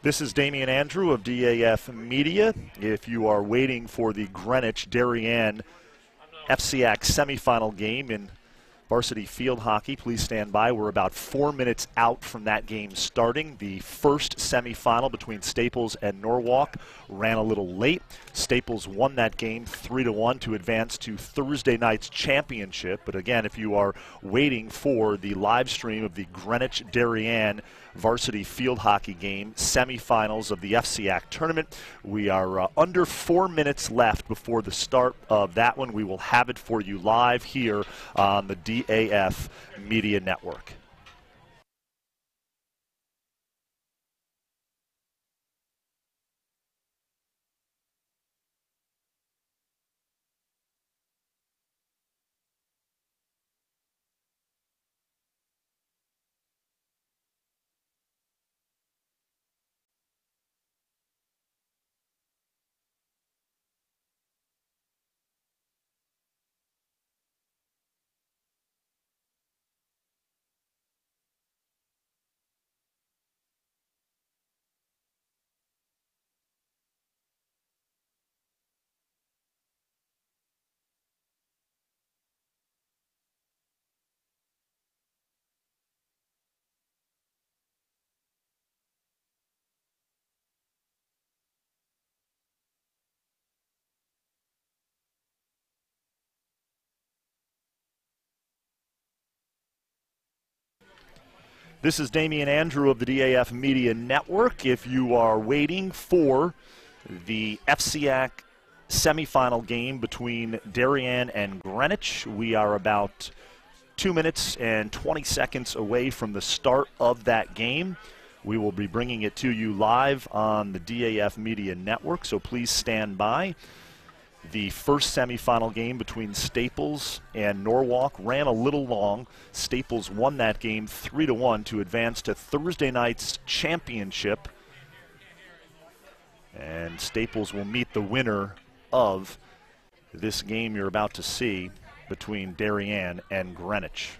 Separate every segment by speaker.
Speaker 1: This is Damian Andrew of DAF Media. If you are waiting for the Greenwich Darien FCIAC semifinal game in Varsity field hockey, please stand by. We're about 4 minutes out from that game starting. The first semifinal between Staples and Norwalk ran a little late. Staples won that game 3-1 to advance to Thursday night's championship. But again, if you are waiting for the live stream of the Greenwich Darien Varsity field hockey game semifinals of the FCIAC tournament, we are under 4 minutes left before the start of that one. We will have it for you live here on the DAF Media Network. This is Damian Andrew of the DAF Media Network. If you are waiting for the FCIAC semifinal game between Darien and Greenwich, we are about 2 minutes and 20 seconds away from the start of that game. We will be bringing it to you live on the DAF Media Network, so please stand by. The first semifinal game between Staples and Norwalk ran a little long. Staples won that game 3-1 to advance to Thursday night's championship. And Staples will meet the winner of this game you're about to see between Darien and Greenwich.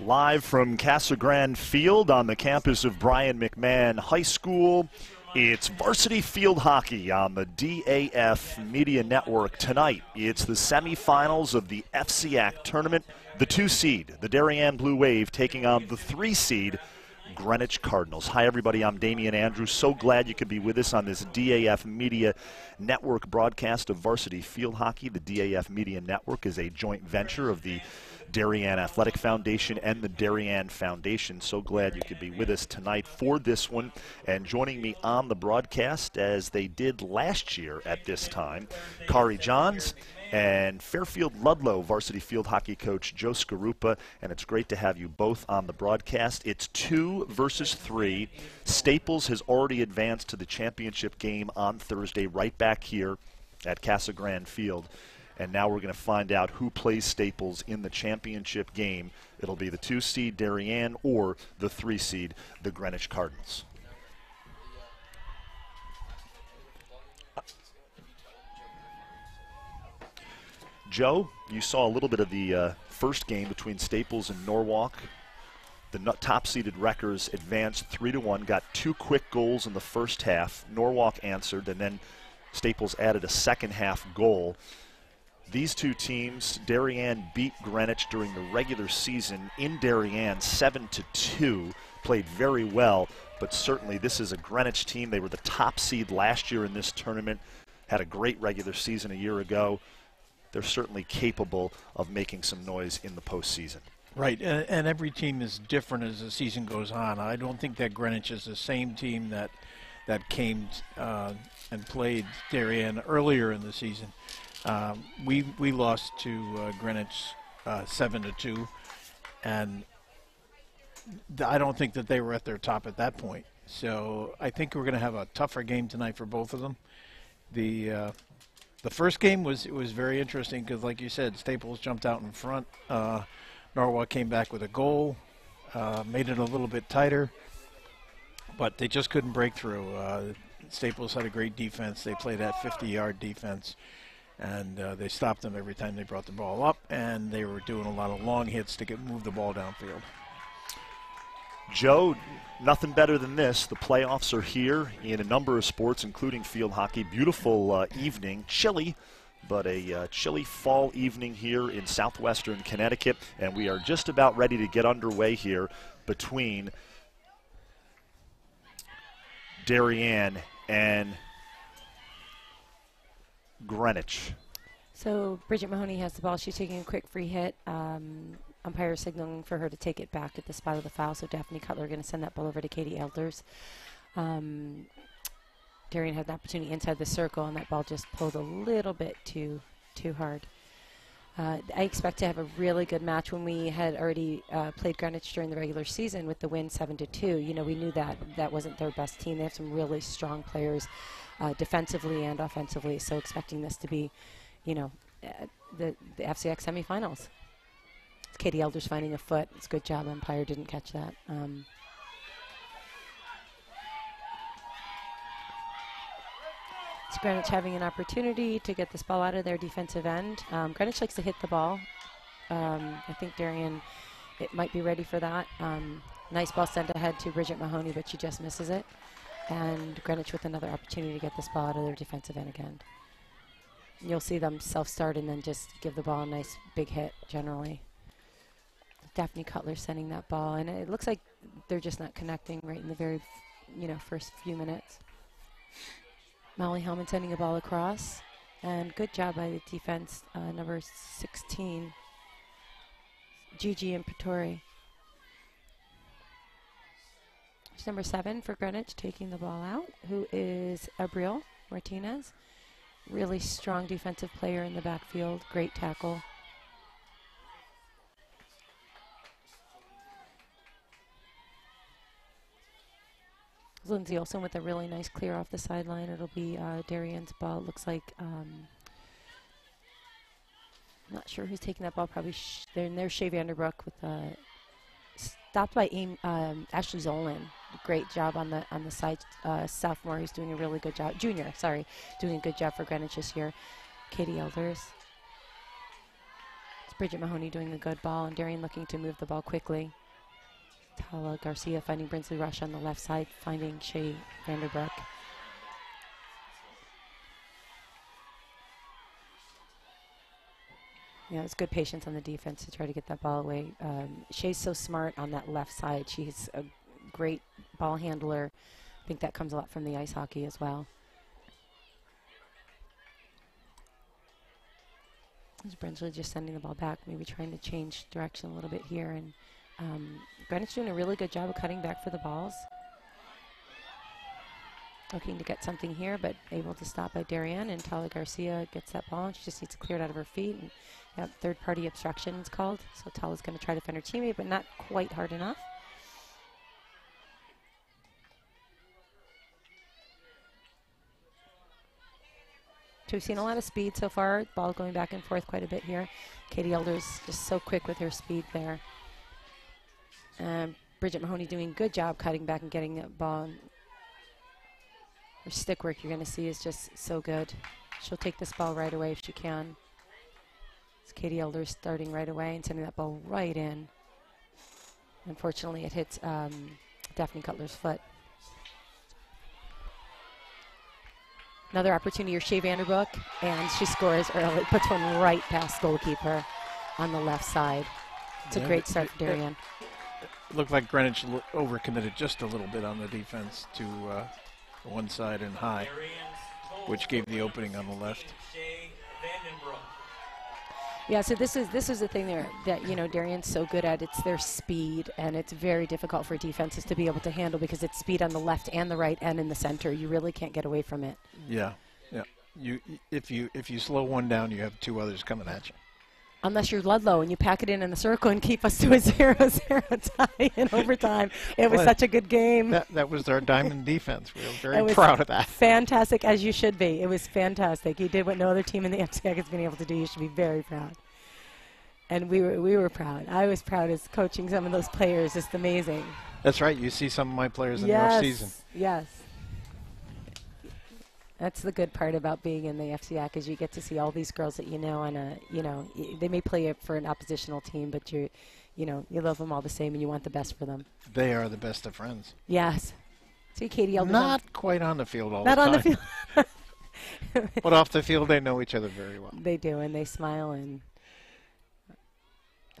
Speaker 1: Live from Casagrande Field on the campus of Brien McMahon High School, it's Varsity Field Hockey on the DAF Media Network. Tonight, it's the semifinals of the FCIAC tournament. The 2 seed, the Darien Blue Wave, taking on the 3 seed, Greenwich Cardinals. Hi, everybody. I'm Damian Andrews. So glad you could be with us on this DAF Media Network broadcast of Varsity Field Hockey. The DAF Media Network is a joint venture of the Darien Athletic Foundation and the Darien Foundation. So glad you could be with us tonight for this one. And joining me on the broadcast, as they did last year at this time, Kari Johns and Fairfield Ludlow varsity field hockey coach Joe Scarupa. And it's great to have you both on the broadcast. It's 2 versus 3. Staples has already advanced to the championship game on Thursday, right back here at Casagrande Field. And now we're going to find out who plays Staples in the championship game. It'll be the 2 seed Darien or the 3 seed the Greenwich Cardinals. Joe, you saw a little bit of the first game between Staples and Norwalk. The top-seeded Wreckers advanced 3-1, got 2 quick goals in the first half. Norwalk answered, and then Staples added a second-half goal. These 2 teams, Darien beat Greenwich during the regular season in Darien 7-2, played very well, but certainly this is a Greenwich team. They were the top seed last year in this tournament, had a great regular season a year ago. They're certainly capable of making some noise in the postseason.
Speaker 2: Right, and every team is different as the season goes on. I don't think that Greenwich is the same team that came and played Darien earlier in the season. We lost to Greenwich 7-2, and I don't think that they were at their top at that point. So I think we're going to have a tougher game tonight for both of them. The first game was very interesting because, like you said, Staples jumped out in front. Norwalk came back with a goal, made it a little bit tighter, but they just couldn't break through. Staples had a great defense. They played that 50-yard defense, and they stopped them every time they brought the ball up, and they were doing a lot of long hits to move the ball downfield.
Speaker 1: Joe, nothing better than this. The playoffs are here in a number of sports, including field hockey. Beautiful evening, chilly, but a chilly fall evening here in southwestern Connecticut, and we are just about ready to get underway here between Darien and Greenwich.
Speaker 3: So Bridget Mahoney has the ball. She's taking a quick free hit. Umpire signaling for her to take it back at the spot of the foul. So Daphne Cutler going to send that ball over to Katie Elders. Darien had an opportunity inside the circle, and that ball just pulled a little bit too hard. I expect to have a really good match. When we had already played Greenwich during the regular season with the win 7-2, you know, we knew that wasn't their best team. They have some really strong players defensively and offensively, so expecting this to be, you know, the FCIAC semifinals. It's Katie Elders finding a foot. It's a good job. Umpire didn't catch that. It's Greenwich having an opportunity to get this ball out of their defensive end. Greenwich likes to hit the ball. I think Darien, it might be ready for that. Nice ball sent ahead to Bridget Mahoney, but she just misses it. And Greenwich with another opportunity to get this ball out of their defensive end again. You'll see them self-start and then just give the ball a nice big hit generally. Daphne Cutler sending that ball, and it looks like they're just not connecting right in the very, first few minutes. Molly Hellman sending a ball across, and good job by the defense, number 16, Gigi Imperatori. It's number 7 for Greenwich taking the ball out, who is Abril Martinez. Really strong defensive player in the backfield, great tackle. Lindsay Olsen with a really nice clear off the sideline. It'll be Darien's ball. It looks like, not sure who's taking that ball. Probably there's Shea Vanderbrook with stopped by Ashley Zolan. Great job on the side. Sophomore who's doing a really good job. Junior, sorry, doing a good job for Greenwich this year. Katie Elders. It's Bridget Mahoney doing a good ball, and Darien looking to move the ball quickly. Tala Garcia finding Brinsley Rush on the left side, finding Shea Vanderbroek. Yeah, it's good patience on the defense to try to get that ball away. Shea's so smart on that left side. She's a great ball handler. I think that comes a lot from the ice hockey as well. There's Brinsley just sending the ball back, maybe trying to change direction a little bit here. And Greenwich doing a really good job of cutting back for the balls. Looking to get something here, but able to stop by Darien, and Tala Garcia gets that ball, and she just needs to clear it out of her feet. And yep, third-party obstruction it's called. So Tala's going to try to defend her teammate, but not quite hard enough. So we've seen a lot of speed so far. Ball going back and forth quite a bit here. Katie Elder's just so quick with her speed there. Bridget Mahoney doing a good job cutting back and getting that ball. Her stick work you're going to see is just so good. She'll take this ball right away if she can. It's Katie Elder starting right away and sending that ball right in. Unfortunately, it hits Daphne Cutler's foot. Another opportunity for Shea Vanderbroek, and she scores early. Puts one right past goalkeeper on the left side. It's a great start for Darien.
Speaker 2: It looked like Greenwich overcommitted just a little bit on the defense to one side and high, which gave the opening on the left.
Speaker 3: Yeah, so this is the thing there that, you know, Darien's so good at. It's their speed, and it's very difficult for defenses to be able to handle because it's speed on the left and the right and in the center. You really can't get away from it.
Speaker 2: Yeah, yeah. If you slow one down, you have two others coming at you.
Speaker 3: Unless you're Ludlow and you pack it in the circle and keep us to a 0-0 tie in overtime. It was such a good game.
Speaker 2: That was our diamond defense. We were very proud of that.
Speaker 3: Fantastic, as you should be. It was fantastic. You did what no other team in the FCIAC has been able to do. You should be very proud. And we were proud. I was proud as coaching some of those players. It's amazing.
Speaker 2: That's right. You see some of my players in your season.
Speaker 3: Yes. That's the good part about being in the FCIAC is you get to see all these girls that you know on a, you know, they may play for an oppositional team, but you love them all the same and you want the best for them.
Speaker 2: They are the best of friends.
Speaker 3: Yes. See, Katie Elder.
Speaker 2: Not quite on the field all the time.
Speaker 3: Not on the field.
Speaker 2: But off the field, they know each other very well.
Speaker 3: They do, and they smile, and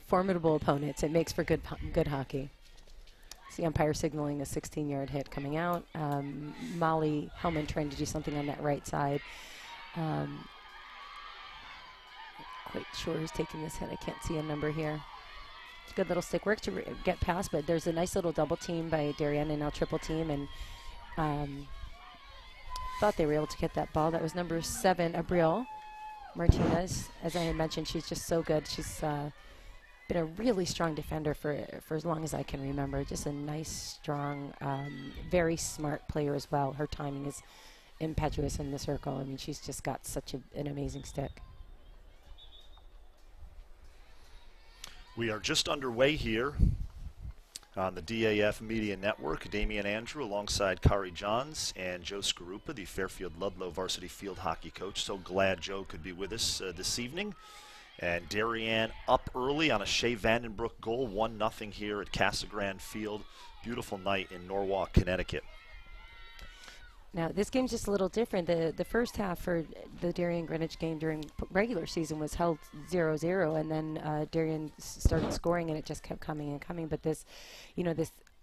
Speaker 3: formidable opponents. It makes for good hockey. The umpire signaling a 16-yard hit coming out. Molly Hellman trying to do something on that right side. Quite sure who's taking this hit. I can't see a number here. It's a good little stick work to get past, but there's a nice little double team by Darien and now triple team, and thought they were able to get that ball. That was number 7, Abril Martinez. As I had mentioned, she's just so good. She's been a really strong defender for as long as I can remember. Just a nice, strong, very smart player as well. Her timing is impetuous in the circle. I mean, she's just got such an amazing stick.
Speaker 1: We are just underway here on the DAF Media Network. Damian Andrew alongside Kari Johns and Joe Skarupa, the Fairfield Ludlow Varsity Field Hockey coach. So glad Joe could be with us this evening. And Darien up early on a Shea Vandenbroek goal, 1-0 here at Casagrande Field. Beautiful night in Norwalk, Connecticut.
Speaker 3: Now, this game's just a little different. The first half for the Darien-Greenwich game during regular season was held 0-0, and then Darien started scoring, and it just kept coming and coming. But this,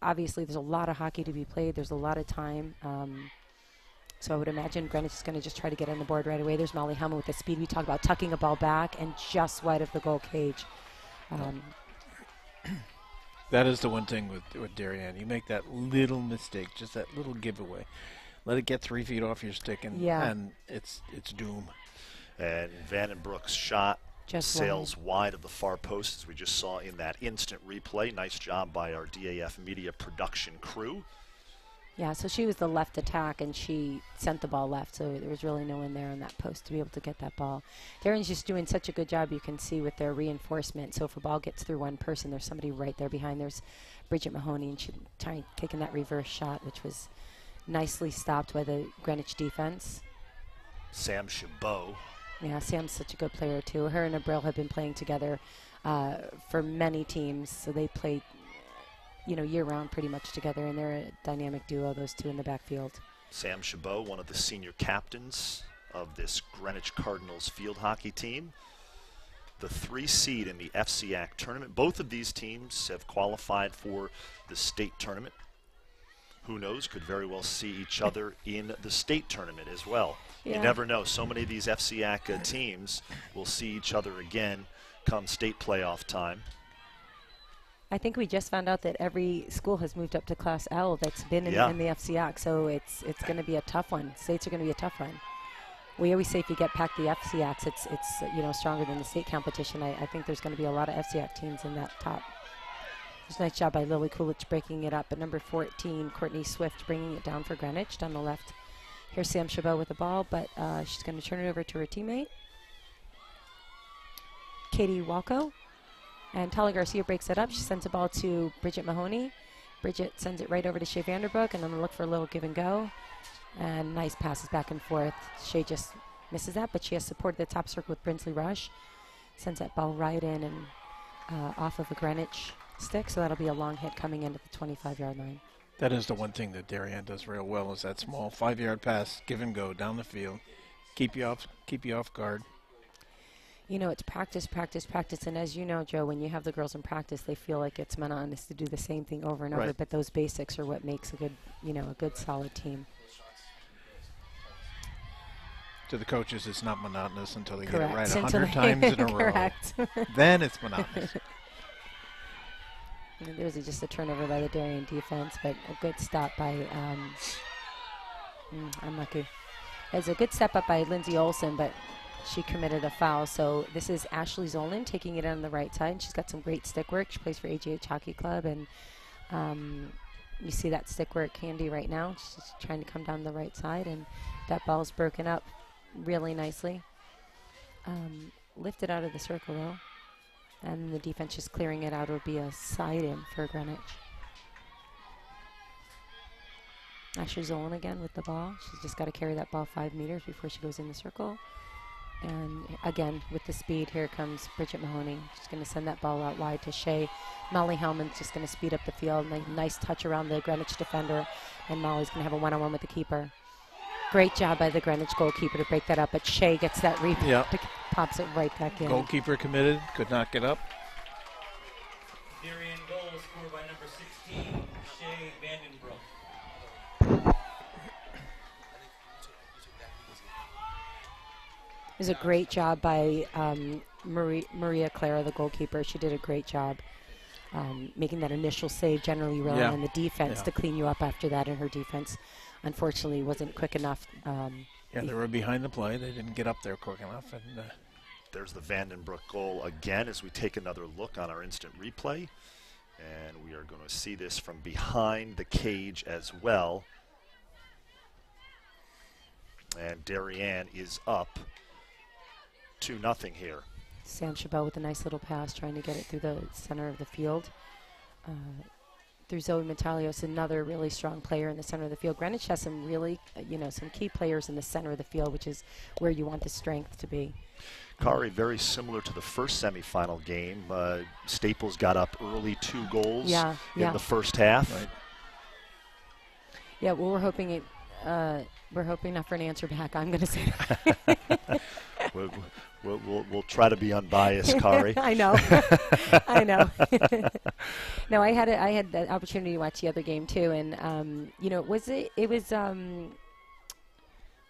Speaker 3: obviously there's a lot of hockey to be played. There's a lot of time. So I would imagine Greenwich is going to just try to get on the board right away. There's Molly Hellman with the speed we talked about, tucking a ball back and just wide of the goal cage.
Speaker 2: That is the one thing with Darien. You make that little mistake, just that little giveaway. Let it get 3 feet off your stick, and it's doom.
Speaker 1: And Vandenbroek's shot
Speaker 3: just
Speaker 1: sails wide of the far post, as we just saw in that instant replay. Nice job by our DAF Media production crew.
Speaker 3: Yeah, so she was the left attack, and she sent the ball left, so there was really no one there on that post to be able to get that ball. Darien's just doing such a good job, you can see, with their reinforcement. So if a ball gets through one person, there's somebody right there behind. There's Bridget Mahoney, and she taking that reverse shot, which was nicely stopped by the Greenwich defense.
Speaker 1: Sam Chabot
Speaker 3: Yeah, Sam's such a good player, too. Her and Abril have been playing together for many teams, so they play, year-round pretty much together, and they're a dynamic duo, those two in the backfield.
Speaker 1: Sam Chabot, one of the senior captains of this Greenwich Cardinals field hockey team. The 3 seed in the FCIAC tournament. Both of these teams have qualified for the state tournament. Who knows, could very well see each other in the state tournament as well. Yeah. You never know. So many of these FCIAC teams will see each other again come state playoff time.
Speaker 3: I think we just found out that every school has moved up to Class L that's been in the FCIAC, so it's going to be a tough one. States are going to be a tough one. We always say if you get past the FCIACs, it's stronger than the state competition. I think there's going to be a lot of FCIAC teams in that top. There's a nice job by Lily Coolidge breaking it up. At number 14, Courtney Swift bringing it down for Greenwich down the left. Here's Sam Chabot with the ball, but she's going to turn it over to her teammate, Katie Walco. And Tala Garcia breaks it up. She sends the ball to Bridget Mahoney. Bridget sends it right over to Shea Vanderbrook, and I'm going to look for a little give and go. And nice passes back and forth. Shea just misses that, but she has support at the top circle with Brinsley Rush. Sends that ball right in and off of a Greenwich stick, so that'll be a long hit coming in at the 25-yard line.
Speaker 2: That is the one thing that Darien does real well, is that small 5-yard pass, give and go down the field, keep you off guard.
Speaker 3: It's practice, practice, practice, and as you know, Joe, when you have the girls in practice, they feel like it's monotonous to do the same thing over and over. But those basics are what makes a good solid team.
Speaker 2: To the coaches, it's not monotonous until they
Speaker 3: Correct.
Speaker 2: get it right 100 times in a row.
Speaker 3: Correct.
Speaker 2: Then it's monotonous.
Speaker 3: And there's just a turnover by the Darien defense, but a good stop by, unlucky. It's a good step up by Lindsay Olson, but she committed a foul. So this is Ashley Zolan taking it on the right side. And she's got some great stick work. She plays for AGH Hockey Club, and you see that stick work handy right now. She's trying to come down the right side, and that ball's broken up really nicely. Lifted out of the circle, though. And the defense just clearing it out. It would be a side in for Greenwich. Ashley Zolan again with the ball. She's just got to carry that ball 5 meters before she goes in the circle. And again, with the speed, here comes Bridget Mahoney. She's going to send that ball out wide to Shea. Molly Hellman's just going to speed up the field. Nice touch around the Greenwich defender. And Molly's going to have a one-on-one with the keeper. Great job by the Greenwich goalkeeper to break that up, but Shea gets that rebound, pops it right back in.
Speaker 2: Goalkeeper committed, could not get up.
Speaker 4: Darien goal scored by number 16, Shea Vandenbroek.
Speaker 3: It was a great job by Maria Clara, the goalkeeper. She did a great job making that initial save. Generally, you rely on the defense to clean you up after that, and her defense unfortunately wasn't quick enough.
Speaker 2: They were behind the play. They didn't get up there quick enough. And
Speaker 1: there's the Vandenbroek goal again as we take another look on our instant replay. And we are going to see this from behind the cage as well. And Darien is up 2-0 here.
Speaker 3: Sam Chabot with a nice little pass, trying to get it through the center of the field. Through Zoe Metalios, another really strong player in the center of the field. Greenwich has some really, some key players in the center of the field, which is where you want the strength to be.
Speaker 1: Kari, very similar to the first semifinal game. Staples got up early, 2 goals in the first half.
Speaker 2: Right.
Speaker 3: Yeah, well, we're hoping not for an answer back. I'm going to say that.
Speaker 1: We'll try to be unbiased, Kari.
Speaker 3: I know. I know. No, I had the opportunity to watch the other game too, and it was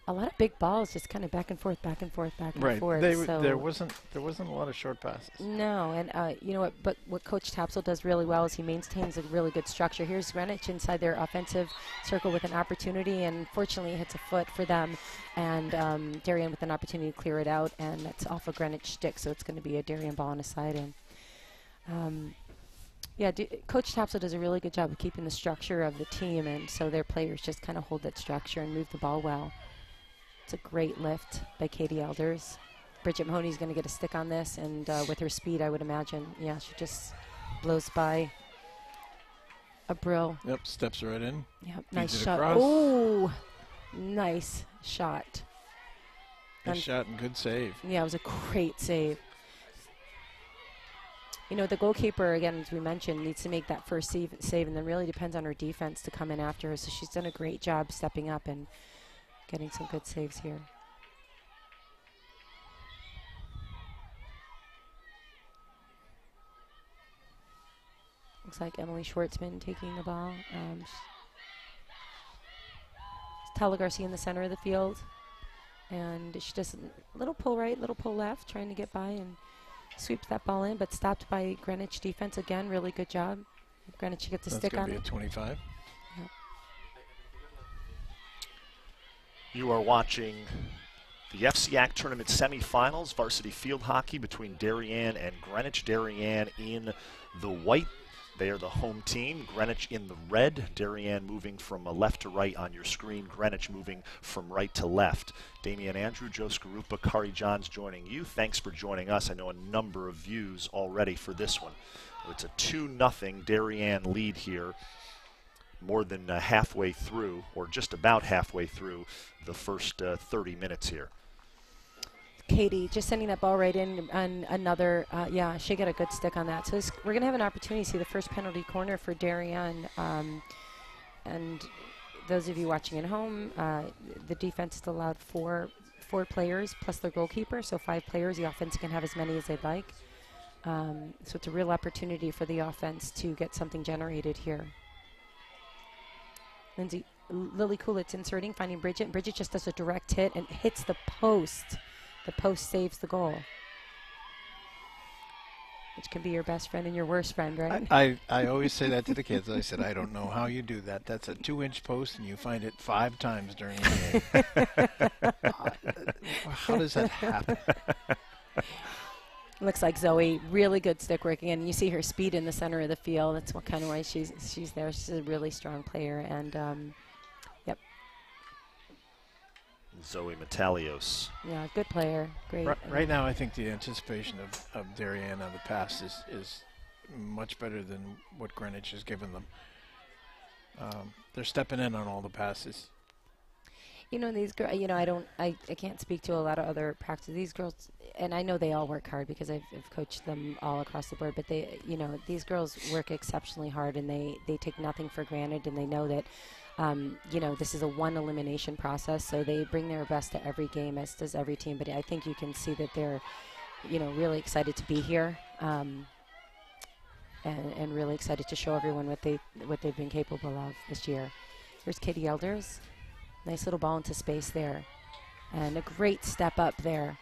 Speaker 3: a lot of big balls, just kind of back and forth, back and forth, back and forth.
Speaker 2: So there wasn't a lot of short passes.
Speaker 3: No, and you know what? But what Coach Tapsell does really well is he maintains a really good structure. Here's Greenwich inside their offensive circle with an opportunity, and fortunately it hits a foot for them. And Darien with an opportunity to clear it out, and that's off a Greenwich stick, so it's going to be a Darien ball on a side in. Coach Tapsell does a really good job of keeping the structure of the team, and so their players just kind of hold that structure and move the ball well. It's a great lift by Katie Elders. Bridget Mahoney's going to get a stick on this, and with her speed, I would imagine, she just blows by a Brill.
Speaker 2: Yep, steps right in.
Speaker 3: Yep, nice shot. Oh, nice shot.
Speaker 2: Nice shot and good save.
Speaker 3: Yeah, it was a great save. You know, the goalkeeper, again, as we mentioned, needs to make that first save, and then really depends on her defense to come in after her. So she's done a great job stepping up and getting some good saves here. Looks like Emily Schwartzman taking the ball. Tala Garcia in the center of the field. And she does a little pull right, little pull left, trying to get by and sweeps that ball in, but stopped by Greenwich defense again. Really good job. Greenwich gets a stick on it.
Speaker 2: That's going to be a 25.
Speaker 3: Yep.
Speaker 1: You are watching the FCIAC tournament semifinals, varsity field hockey between Darien and Greenwich. Darien in the white. They are the home team. Greenwich in the red. Darien moving from left to right on your screen. Greenwich moving from right to left. Damian Andrew, Joe Scarupa, Kari Johns joining you. Thanks for joining us. I know a number of views already for this one. It's a 2-0 Darien lead here, more than halfway through, or just about halfway through the first 30 minutes here.
Speaker 3: Katie just sending that ball right in on another, yeah, she got a good stick on that. So we're going to have an opportunity to see the first penalty corner for Darien. And those of you watching at home, the defense has allowed four players plus their goalkeeper, so 5 players. The offense can have as many as they'd like. So it's a real opportunity for the offense to get something generated here. Lily Kulitz inserting, finding Bridget. Bridget just does a direct hit and hits the post. The post saves the goal, which can be your best friend and your worst friend, right?
Speaker 2: I always say that to the kids. I said, I don't know how you do that. That's a 2-inch post, and you find it 5 times during the game. How does that happen?
Speaker 3: Looks like Zoe, really good stick working, and you see her speed in the center of the field. That's what kind of why she's there. She's a really strong player, and yep.
Speaker 1: Zoe Metalios.
Speaker 3: Yeah, good player. Great.
Speaker 2: Right now, I think the anticipation of Darien on the pass is much better than what Greenwich has given them. They're stepping in on all the passes.
Speaker 3: You know, these girls, you know, I can't speak to a lot of other practices. These girls, and I know they all work hard because I've coached them all across the board, but they, you know, these girls work exceptionally hard, and they take nothing for granted, and they know that, you know, this is a one elimination process, so they bring their best to every game, as does every team. But I think you can see that they're, you know, really excited to be here, and really excited to show everyone what they've been capable of this year. Here's Katie Elders. Nice little ball into space there. And a great step up there.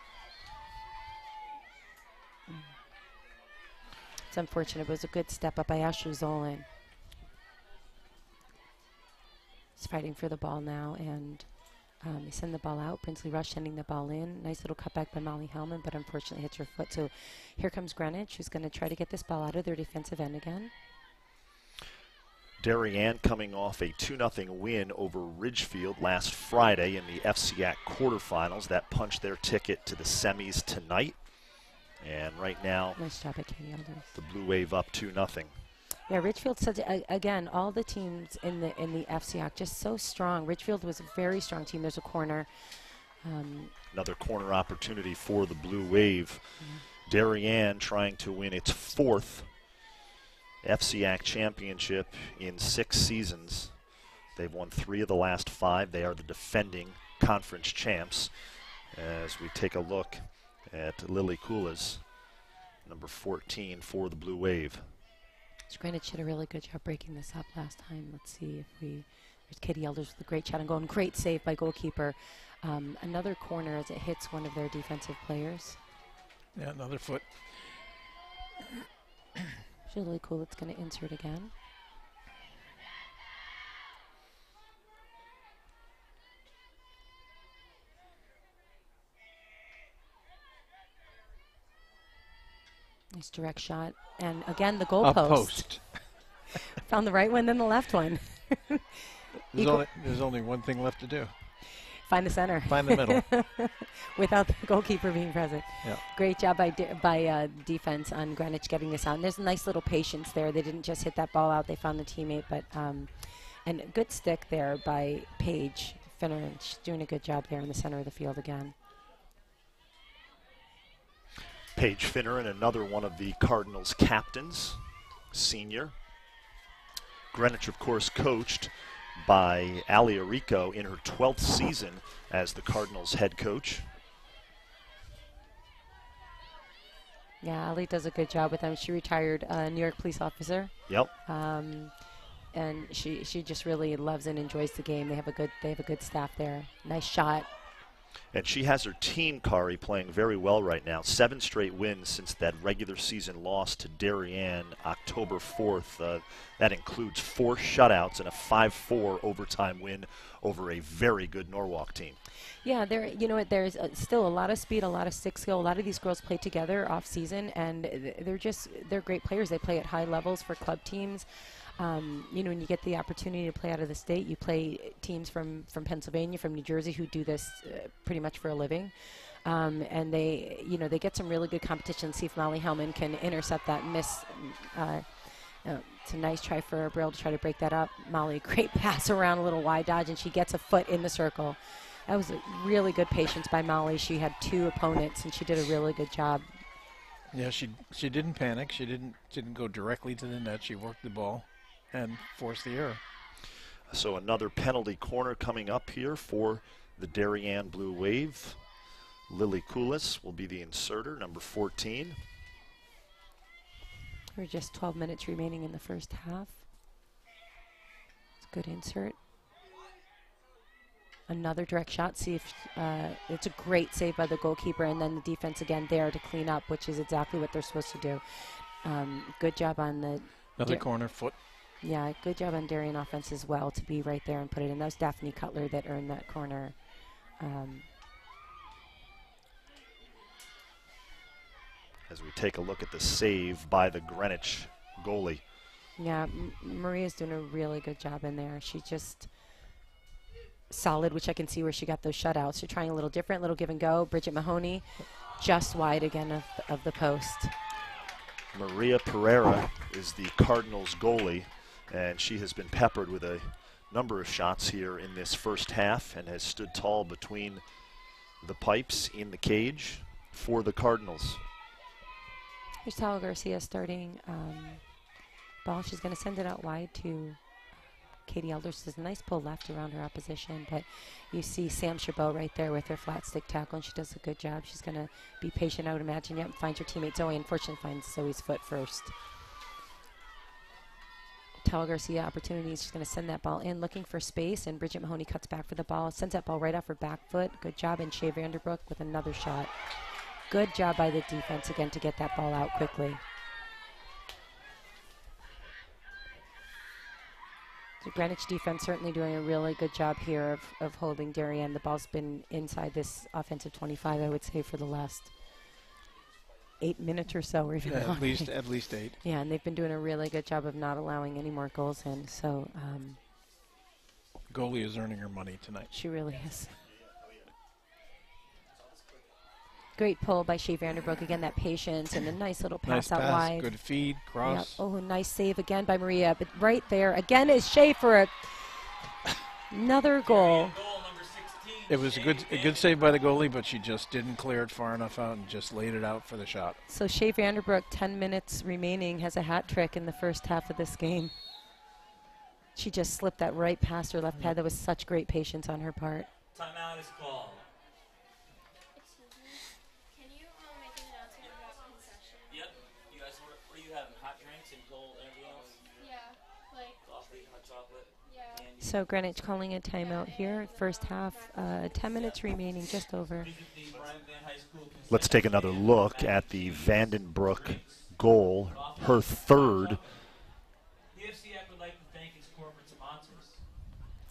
Speaker 3: It's unfortunate, but it was a good step up by Ashley Zolan. He's fighting for the ball now, and they send the ball out. Brinsley Rush sending the ball in. Nice little cutback by Molly Hellman, but unfortunately hits her foot. So here comes Greenwich, who's going to try to get this ball out of their defensive end again.
Speaker 1: Darien coming off a 2-0 win over Ridgefield last Friday in the FCIAC quarterfinals. That punched their ticket to the semis tonight. And right now,
Speaker 3: nice job by Katie Elders.
Speaker 1: The Blue Wave up 2-0.
Speaker 3: Yeah, Ridgefield said again, all the teams in the FCIAC just so strong. Ridgefield was a very strong team. There's a corner.
Speaker 1: Another corner opportunity for the Blue Wave. Darien trying to win its 4th FCIAC championship in 6 seasons. They've won 3 of the last 5. They are the defending conference champs. As we take a look at Lily Kulas, number 14 for the Blue Wave.
Speaker 3: Greenwich did a really good job breaking this up last time. Let's see if there's Katie Elders with a great shot and goal, and great save by goalkeeper. Another corner as it hits one of their defensive players.
Speaker 2: Yeah, another foot.
Speaker 3: Really cool. It's going to insert again. Nice direct shot. And again, the goal post. Found the right one, then the left one.
Speaker 2: There's only one thing left to do.
Speaker 3: Find the center.
Speaker 2: Find the middle.
Speaker 3: Without the goalkeeper being present.
Speaker 2: Yeah.
Speaker 3: Great job by defense on Greenwich getting this out. And there's a nice little patience there. They didn't just hit that ball out. They found the teammate. But and a good stick there by Paige Finner. She's doing a good job there in the center of the field again.
Speaker 1: Paige Finneran, another one of the Cardinals captains, senior. Greenwich, of course, coached by Ali Arico in her 12th season as the Cardinals head coach.
Speaker 3: Yeah, Ali does a good job with them. She retired New York police officer.
Speaker 1: Yep.
Speaker 3: And she just really loves and enjoys the game. They have a good staff there. Nice shot.
Speaker 1: And she has her team, Kari, playing very well right now. 7 straight wins since that regular season loss to Darien October 4th. That includes 4 shutouts and a 5-4 overtime win over a very good Norwalk team.
Speaker 3: Yeah, there's still a lot of speed, a lot of stick skill. A lot of these girls play together off season, and they're great players. They play at high levels for club teams. When you get the opportunity to play out of the state, you play teams from Pennsylvania, from New Jersey, who do this pretty much for a living. And they get some really good competition. See if Molly Hellman can intercept that miss. It's a nice try for Brill to try to break that up. Molly, great pass around, a little wide dodge, and she gets a foot in the circle. That was a really good patience by Molly. She had 2 opponents, and she did a really good job.
Speaker 2: Yeah, she didn't panic. She didn't go directly to the net. She worked the ball and forced the error.
Speaker 1: So another penalty corner coming up here for the Darien Blue Wave. Lily Koulis will be the inserter, number 14.
Speaker 3: We're just 12 minutes remaining in the first half. It's a good insert. Another direct shot. See if it's a great save by the goalkeeper, and then the defense again there to clean up, which is exactly what they're supposed to do. Good job on the
Speaker 2: another corner foot.
Speaker 3: Yeah, good job on Darien offense as well to be right there and put it in. That was Daphne Cutler that earned that corner.
Speaker 1: As we take a look at the save by the Greenwich goalie.
Speaker 3: Yeah, Maria's doing a really good job in there. She just solid, which I can see where she got those shutouts. She's trying a little different, little give and go. Bridget Mahoney just wide again of the post.
Speaker 1: Maria Pereira is the Cardinals goalie, and she has been peppered with a number of shots here in this first half and has stood tall between the pipes in the cage for the Cardinals.
Speaker 3: Here's Tala Garcia starting ball. She's going to send it out wide to Katie Elders. Does a nice pull left around her opposition, but you see Sam Chabot right there with her flat stick tackle, and she does a good job. She's going to be patient, I would imagine. Yep, finds her teammate Zoe. Unfortunately, finds Zoe's foot first. Tala Garcia opportunities. She's going to send that ball in, looking for space, and Bridget Mahoney cuts back for the ball. Sends that ball right off her back foot. Good job, and Shea Vanderbroek with another shot. Good job by the defense again to get that ball out quickly. The Greenwich defense certainly doing a really good job here of holding Darien. The ball's been inside this offensive 25, I would say, for the last 8 minutes or so. Or even
Speaker 2: at least 8.
Speaker 3: Yeah, and they've been doing a really good job of not allowing any more goals in. So
Speaker 2: goalie is earning her money tonight.
Speaker 3: She really is. Great pull by Shea Vanderbroek. Again, that patience and a nice little pass out wide.
Speaker 2: Good feed, cross.
Speaker 3: Yep. Oh, nice save again by Maria. But right there, again, is Shea for another goal.
Speaker 2: It was a good save by the goalie, but she just didn't clear it far enough out and just laid it out for the shot.
Speaker 3: So Shea Vanderbroek, 10 minutes remaining, has a hat trick in the first half of this game. She just slipped that right past her left pad. That was such great patience on her part.
Speaker 4: Timeout is called.
Speaker 3: So Greenwich calling a timeout here. First half, 10 minutes remaining, just over.
Speaker 1: Let's take another look at the Vandenbroek goal, her third.
Speaker 4: The FCIAC would like to thank its corporate sponsors.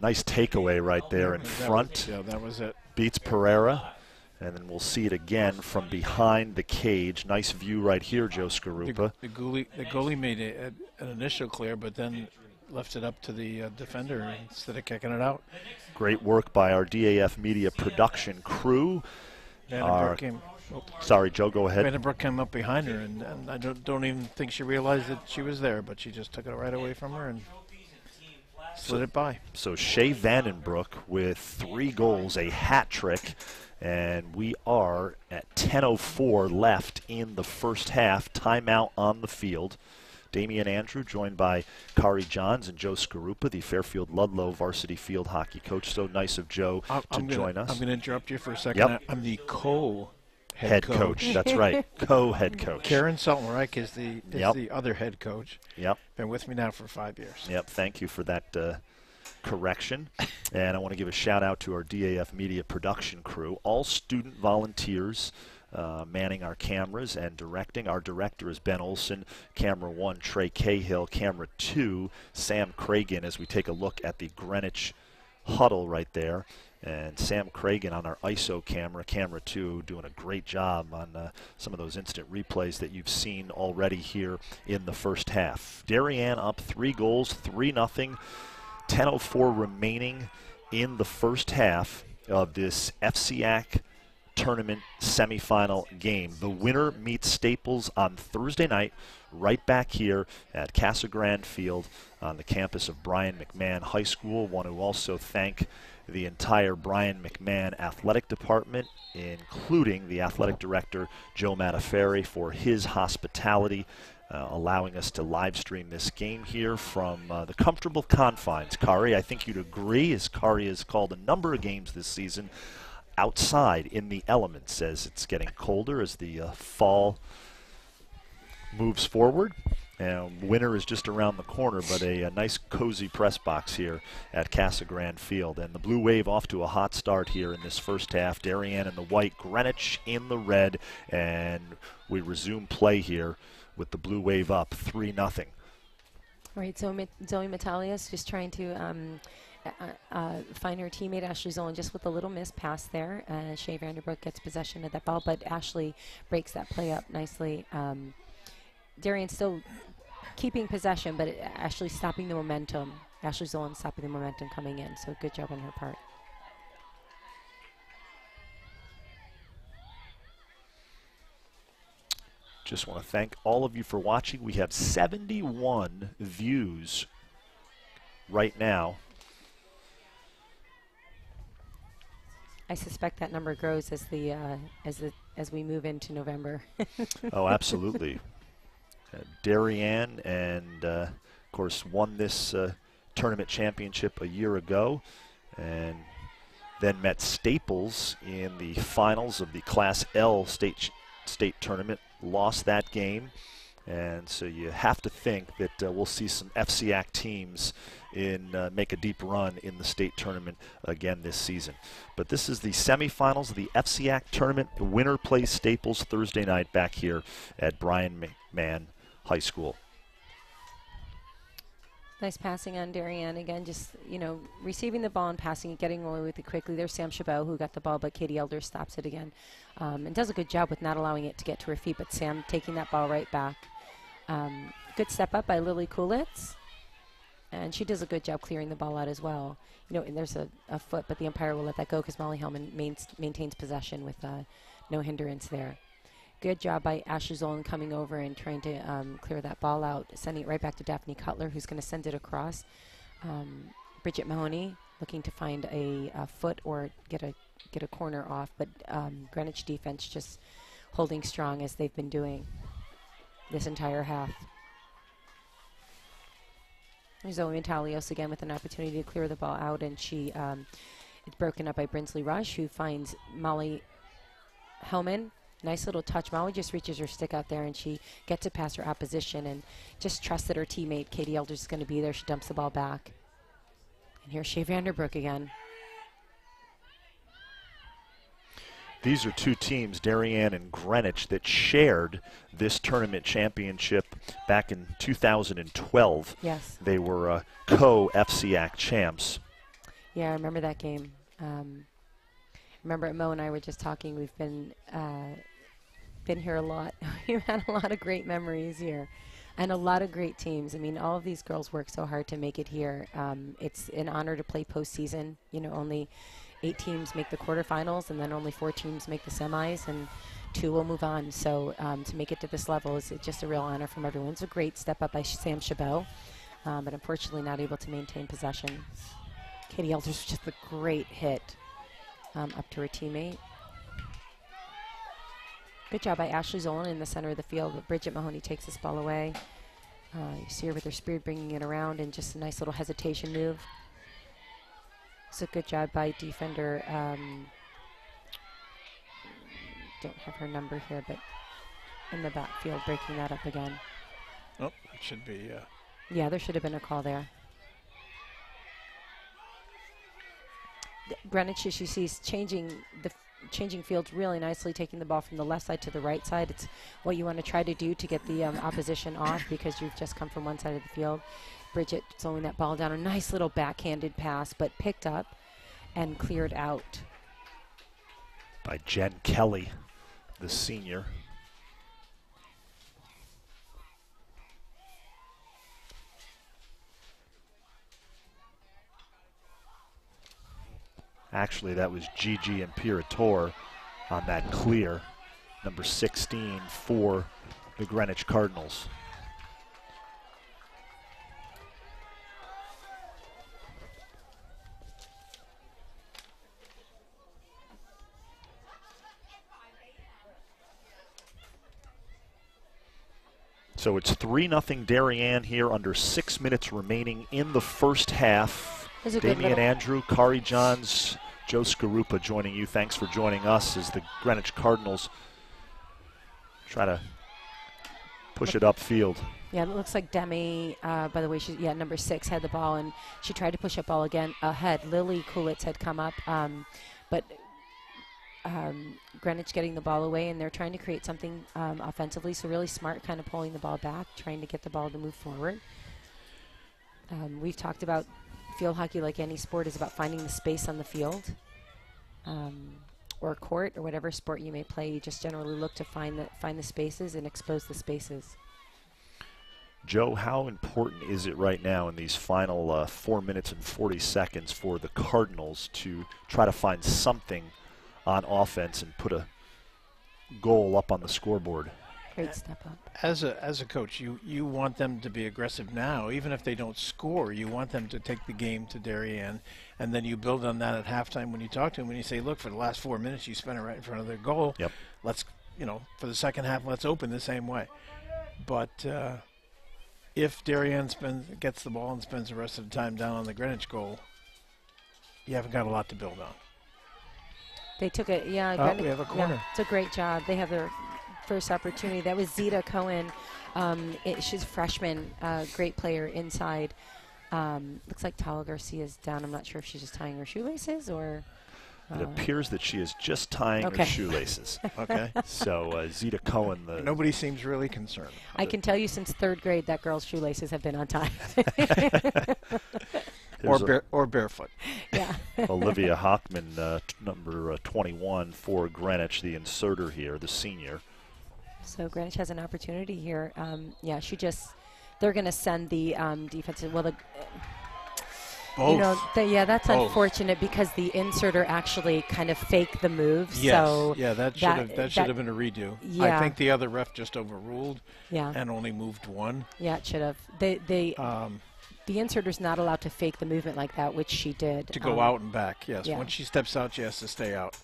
Speaker 1: Nice takeaway right there in front.
Speaker 2: Yeah, that was it.
Speaker 1: Beats Pereira. And then we'll see it again from behind the cage. Nice view right here, Joe Skarupa.
Speaker 2: The goalie made an initial clear, but then left it up to the defender instead of kicking it out.
Speaker 1: Great work by our DAF Media production crew. Sorry, Joe, go ahead.
Speaker 2: Vandenbroek came up behind her, and I don't even think she realized that she was there, but she just took it right away from her and slid it by.
Speaker 1: So Shea Vandenbroek with 3 goals, a hat trick, And we are at 10:04 left in the first half. Timeout on the field. Damian Andrew joined by Kari Johns and Joe Skarupa, the Fairfield Ludlow varsity field hockey coach. So nice of Joe to join us.
Speaker 2: I'm going to interrupt you for a second.
Speaker 1: Yep.
Speaker 2: I'm the head
Speaker 1: coach. That's right. Co-head coach.
Speaker 2: Karen Saltmark is the
Speaker 1: Yep.
Speaker 2: the other head coach.
Speaker 1: Yep.
Speaker 2: Been with me now for 5 years.
Speaker 1: Yep. Thank you for that correction. And I want to give a shout out to our DAF Media production crew, all student volunteers manning our cameras and directing. Our director is Ben Olson, camera 1, Trey Cahill, camera 2, Sam Cragen, as we take a look at the Greenwich huddle right there. And Sam Cragen on our ISO camera, camera 2, doing a great job on some of those instant replays that you've seen already here in the first half. Darien up 3 goals, 3-0. 10:04 remaining in the first half of this FCIAC tournament semifinal game. The winner meets Staples on Thursday night, right back here at Casagrande Field on the campus of Brien McMahon High School. Want to also thank the entire Brien McMahon athletic department, including the athletic director, Joe Mataferri, for his hospitality, allowing us to live stream this game here from the comfortable confines. Kari, I think you'd agree, as Kari has called a number of games this season outside in the elements as it's getting colder as the fall moves forward. And winter is just around the corner, but a nice cozy press box here at Casagrande Field. And the Blue Wave off to a hot start here in this first half. Darien in the white, Greenwich in the red, and we resume play here with the Blue Wave up 3-0.
Speaker 3: Right, so Zoe Metalius just trying to find her teammate Ashley Zolan just with a little miss pass there. Shea Vanderbrook gets possession of that ball, but Ashley breaks that play up nicely. Darien still keeping possession, but Ashley stopping the momentum. Ashley Zolan stopping the momentum coming in, so good job on her part.
Speaker 1: Just want to thank all of you for watching. We have 71 views right now.
Speaker 3: I suspect that number grows as we move into November.
Speaker 1: Oh, absolutely. Darien and of course won this tournament championship a year ago, and then met Staples in the finals of the Class L state tournament. Lost that game, and so you have to think that we'll see some FCIAC teams make a deep run in the state tournament again this season. But this is the semifinals of the FCIAC tournament. The winner plays Staples Thursday night back here at Brien McMahon High School.
Speaker 3: Nice passing on Darien again, just receiving the ball and passing it, getting away with it quickly. There's Sam Chabot who got the ball, but Katie Elder stops it again, and does a good job with not allowing it to get to her feet. But Sam taking that ball right back. Good step up by Lily Kulitz, and she does a good job clearing the ball out as well. And there's a foot, but the umpire will let that go because Molly Hellman maintains possession with no hindrance there. Good job by Ashley Zolan coming over and trying to clear that ball out, sending it right back to Daphne Cutler, who's going to send it across. Bridget Mahoney looking to find a foot or get a corner off, but Greenwich defense just holding strong as they've been doing this entire half. Zoe Metalios again with an opportunity to clear the ball out, and she it's broken up by Brinsley Rush, who finds Molly Hellman. Nice little touch. Molly just reaches her stick out there, and she gets it past her opposition and just trusts that her teammate, Katie Elders, is going to be there. She dumps the ball back. And here's Shea Vanderbrook again.
Speaker 1: These are two teams, Darien and Greenwich, that shared this tournament championship back in 2012.
Speaker 3: Yes.
Speaker 1: They were co-FCIAC champs.
Speaker 3: Yeah, I remember that game. Remember, Mo and I were just talking. We've been here a lot. We've had a lot of great memories here, and a lot of great teams. I mean, all of these girls work so hard to make it here. It's an honor to play postseason. Only 8 teams make the quarterfinals, and then only 4 teams make the semis, and 2 will move on. So to make it to this level is just a real honor from everyone. It's a great step up by Sam Chabot, but unfortunately not able to maintain possession. Katie Elders just a great hit. Up to her teammate. Good job by Ashley Zolan in the center of the field, but Bridget Mahoney takes this ball away. You see her with her speed bringing it around, and just a nice little hesitation move. It's a good job by defender. Don't have her number here, but in the backfield, breaking that up again.
Speaker 2: Oh, it should be.
Speaker 3: Yeah, there should have been a call there. Greenwich, as you see, is changing fields really nicely, taking the ball from the left side to the right side. It's what you want to try to do to get the opposition off, because you've just come from one side of the field. Bridget slowing that ball down. A nice little backhanded pass, but picked up and cleared out.
Speaker 1: By Jen Kelly, the senior. Actually, that was Gigi Imperator on that clear, number 16 for the Greenwich Cardinals. So it's 3-0 Darien here, under 6 minutes remaining in the first half. Damian Andrew, Kari Johns, Joe Skarupa joining you. Thanks for joining us as the Greenwich Cardinals try to push it upfield.
Speaker 3: Yeah, it looks like Demi, by the way, number 6 had the ball, and she tried to push up ball again ahead. Lily Kulitz had come up, but Greenwich getting the ball away, and they're trying to create something offensively, so really smart, kind of pulling the ball back, trying to get the ball to move forward. We've talked about field hockey, like any sport, is about finding the space on the field or court or whatever sport you may play. You just generally look to find the spaces and expose the spaces.
Speaker 1: Joe, how important is it right now in these final 4 minutes and 40 seconds for the Cardinals to try to find something on offense and put a goal up on the scoreboard?
Speaker 3: Great step up.
Speaker 2: As a coach, you want them to be aggressive now. Even if they don't score, you want them to take the game to Darien, and then you build on that at halftime when you talk to them, when you say, look, for the last 4 minutes you spent it right in front of their goal.
Speaker 1: Yep.
Speaker 2: Let's, for the second half, let's open the same way. But if Darien gets the ball and spends the rest of the time down on the Greenwich goal, you haven't got a lot to build on.
Speaker 3: They took it,
Speaker 2: we have a corner.
Speaker 3: Yeah, it's a great job. They have their first opportunity. That was Zeta Cohen. She's a freshman, great player inside. Looks like Tala Garcia's down. I'm not sure if she's just tying her shoelaces or...
Speaker 1: It appears that she is just tying her shoelaces.
Speaker 2: Okay.
Speaker 1: So Zeta Cohen...
Speaker 2: Nobody seems really concerned.
Speaker 3: I can tell you since 3rd grade that girl's shoelaces have been untied.
Speaker 2: Or barefoot.
Speaker 3: Yeah.
Speaker 1: Olivia Hockman, number 21 for Greenwich, the inserter here, the senior.
Speaker 3: So Greenwich has an opportunity here. They're going to send the defensive, that's unfortunate because the inserter actually kind of faked the move.
Speaker 2: Yes.
Speaker 3: So
Speaker 2: that should have been a redo.
Speaker 3: Yeah.
Speaker 2: I think the other ref just overruled.
Speaker 3: Yeah.
Speaker 2: And only moved one.
Speaker 3: Yeah, it should have. The inserter's not allowed to fake the movement like that, which she did.
Speaker 2: To go out and back, yes.
Speaker 3: Yeah.
Speaker 2: Once she steps out, she has to stay out.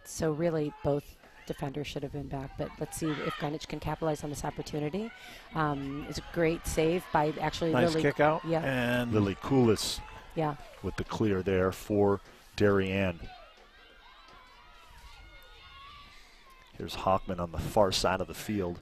Speaker 3: So really, both defenders should have been back. But let's see if Greenwich can capitalize on this opportunity. It's a great save by actually
Speaker 2: nice
Speaker 3: Lily.
Speaker 2: Kick out.
Speaker 3: Yeah.
Speaker 2: And
Speaker 1: Lily Kulis with the clear there for Darien. Here's Hockman on the far side of the field.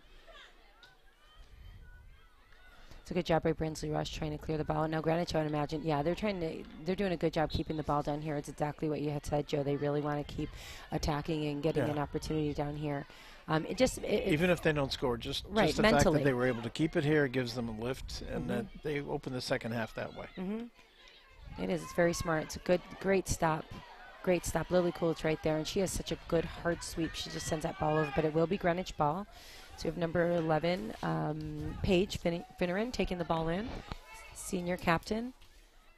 Speaker 3: It's a good job by Brinsley Rush trying to clear the ball. Now Greenwich, I would imagine, they're doing a good job keeping the ball down here. It's exactly what you had said, Joe. They really want to keep attacking and getting an opportunity down here.
Speaker 2: Even if they don't score, just the
Speaker 3: mentally.
Speaker 2: fact that they were able to keep it here gives them a lift, and that they open the second half that way.
Speaker 3: It is. It's very smart. It's a great stop. Great stop. Lily Coolidge right there, and she has such a good hard sweep. She just sends that ball over, but it will be Greenwich ball. So we have number 11, Paige Finneran taking the ball in, senior captain.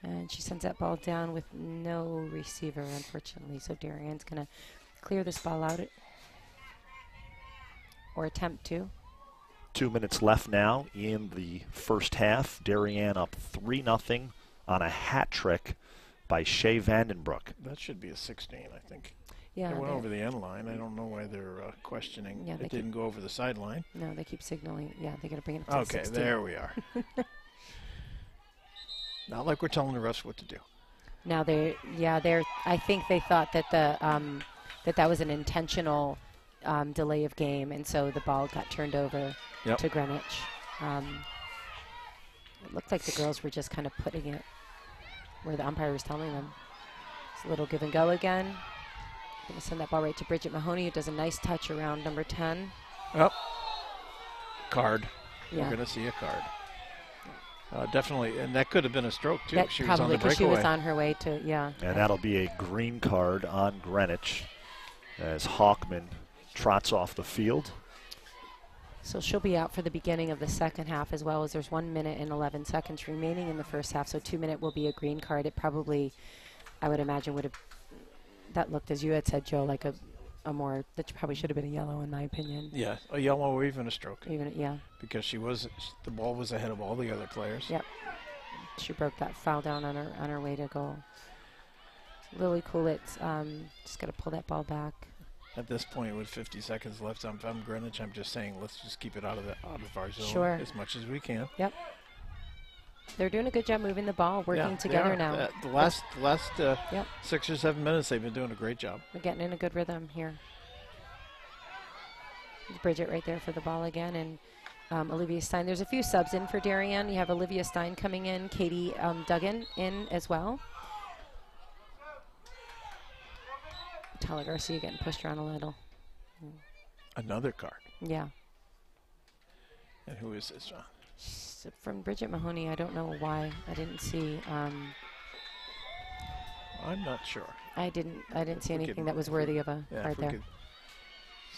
Speaker 3: And she sends that ball down with no receiver, unfortunately. So Darien's going to clear this ball out, or attempt to.
Speaker 1: 2 minutes left now in the first half. Darien up 3-0 on a hat trick by Shea Vandenbroek.
Speaker 2: That should be a 16, I think.
Speaker 3: Yeah,
Speaker 2: it went over the end line. I don't know why they're questioning.
Speaker 3: Yeah,
Speaker 2: it didn't go over the sideline.
Speaker 3: No, they keep signaling. Yeah, they got to bring it up to
Speaker 2: Okay,
Speaker 3: 16.
Speaker 2: there we are. Not like we're telling the refs what to do.
Speaker 3: Now they're. I think they thought that that was an intentional delay of game, and so the ball got turned over to Greenwich. It looked like the girls were just kind of putting it where the umpire was telling them. It's a little give and go again. Going to send that ball right to Bridget Mahoney, who does a nice touch around number 10.
Speaker 2: Oh, card.
Speaker 3: Yeah.
Speaker 2: We're going to see a card. Definitely, and that could have been a stroke too.
Speaker 3: That
Speaker 2: She was on
Speaker 3: probably,
Speaker 2: the
Speaker 3: because she
Speaker 2: breakaway.
Speaker 3: was on her way to,
Speaker 1: And that'll be a green card on Greenwich as Hawkman trots off the field.
Speaker 3: So she'll be out for the beginning of the second half, as well as there's 1 minute and 11 seconds remaining in the first half. So 2 minute will be a green card. It probably, I would imagine, would have, that looked, as you had said, Joe, like a more, that probably should have been a yellow in my opinion.
Speaker 2: Yeah, a yellow or even a stroke.
Speaker 3: Even, yeah.
Speaker 2: Because the ball was ahead of all the other players.
Speaker 3: Yep. She broke that foul down on her way to goal. Lily Coolitz just got to pull that ball back.
Speaker 2: At this point, with 50 seconds left, if I'm Greenwich, I'm just saying let's just keep it out of our zone
Speaker 3: Sure.
Speaker 2: as much as we can.
Speaker 3: Yep. They're doing a good job moving the ball, working together now.
Speaker 2: The last
Speaker 3: Yep.
Speaker 2: 6 or 7 minutes, they've been doing a great job.
Speaker 3: We're getting in a good rhythm here. Bridget right there for the ball again, and Olivia Stein. There's a few subs in for Darien. You have Olivia Stein coming in, Katie Duggan in as well. Tyler Garcia getting pushed around a little.
Speaker 2: Another card.
Speaker 3: Yeah.
Speaker 2: And who is this, John?
Speaker 3: From Bridget Mahoney. I don't know why. I didn't see.
Speaker 2: I'm not sure.
Speaker 3: I didn't see anything that was worthy of a card there.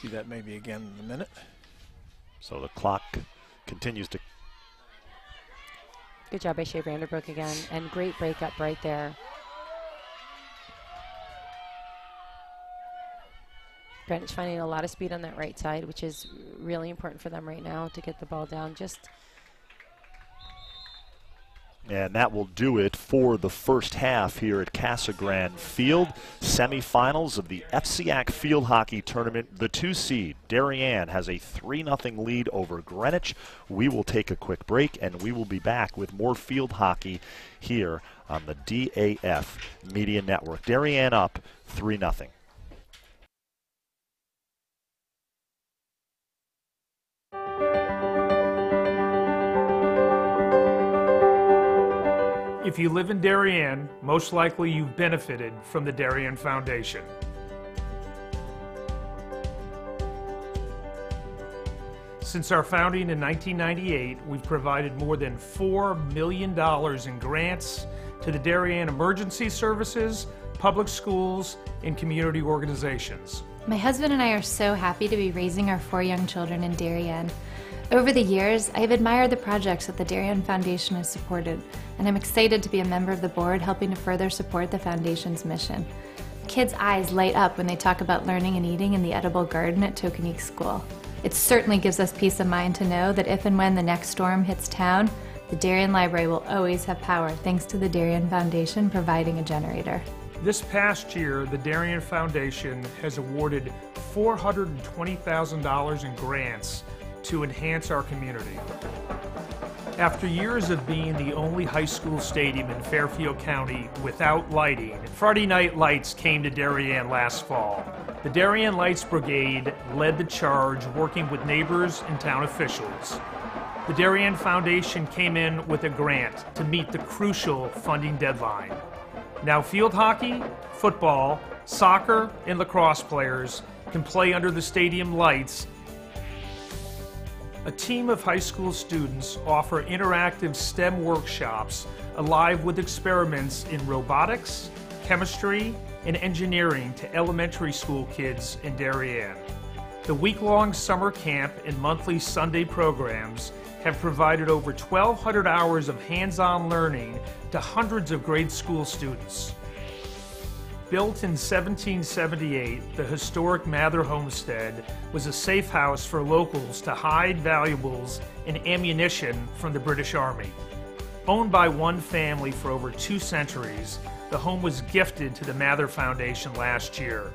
Speaker 2: See that maybe again in a minute.
Speaker 1: So the clock continues to.
Speaker 3: Good job by Shea Vanderbrook again, and great breakup right there. Greenwich finding a lot of speed on that right side, which is really important for them right now to get the ball down.
Speaker 1: And that will do it for the first half here at Casagrande Field. Semifinals of the FCIAC Field Hockey Tournament. The 2 seed, Darien, has a 3-0 lead over Greenwich. We will take a quick break, and we will be back with more field hockey here on the DAF Media Network. Darien up 3-0.
Speaker 5: If you live in Darien, most likely you've benefited from the Darien Foundation. Since our founding in 1998, we've provided more than $4 million in grants to the Darien Emergency Services, public schools, and community organizations.
Speaker 6: My husband and I are so happy to be raising our 4 young children in Darien. Over the years, I have admired the projects that the Darien Foundation has supported, and I'm excited to be a member of the board helping to further support the Foundation's mission. Kids' eyes light up when they talk about learning and eating in the edible garden at Tokenique School. It certainly gives us peace of mind to know that if and when the next storm hits town, the Darien Library will always have power thanks to the Darien Foundation providing a generator.
Speaker 5: This past year, the Darien Foundation has awarded $420,000 in grants to enhance our community. After years of being the only high school stadium in Fairfield County without lighting, Friday Night Lights came to Darien last fall. The Darien Lights Brigade led the charge, working with neighbors and town officials. The Darien Foundation came in with a grant to meet the crucial funding deadline. Now field hockey, football, soccer, and lacrosse players can play under the stadium lights. A team of high school students offer interactive STEM workshops alive with experiments in robotics, chemistry, and engineering to elementary school kids in Darien. The week-long summer camp and monthly Sunday programs have provided over 1,200 hours of hands-on learning to hundreds of grade school students. Built in 1778, the historic Mather Homestead was a safe house for locals to hide valuables and ammunition from the British Army. Owned by one family for over 2 centuries, the home was gifted to the Mather Foundation last year.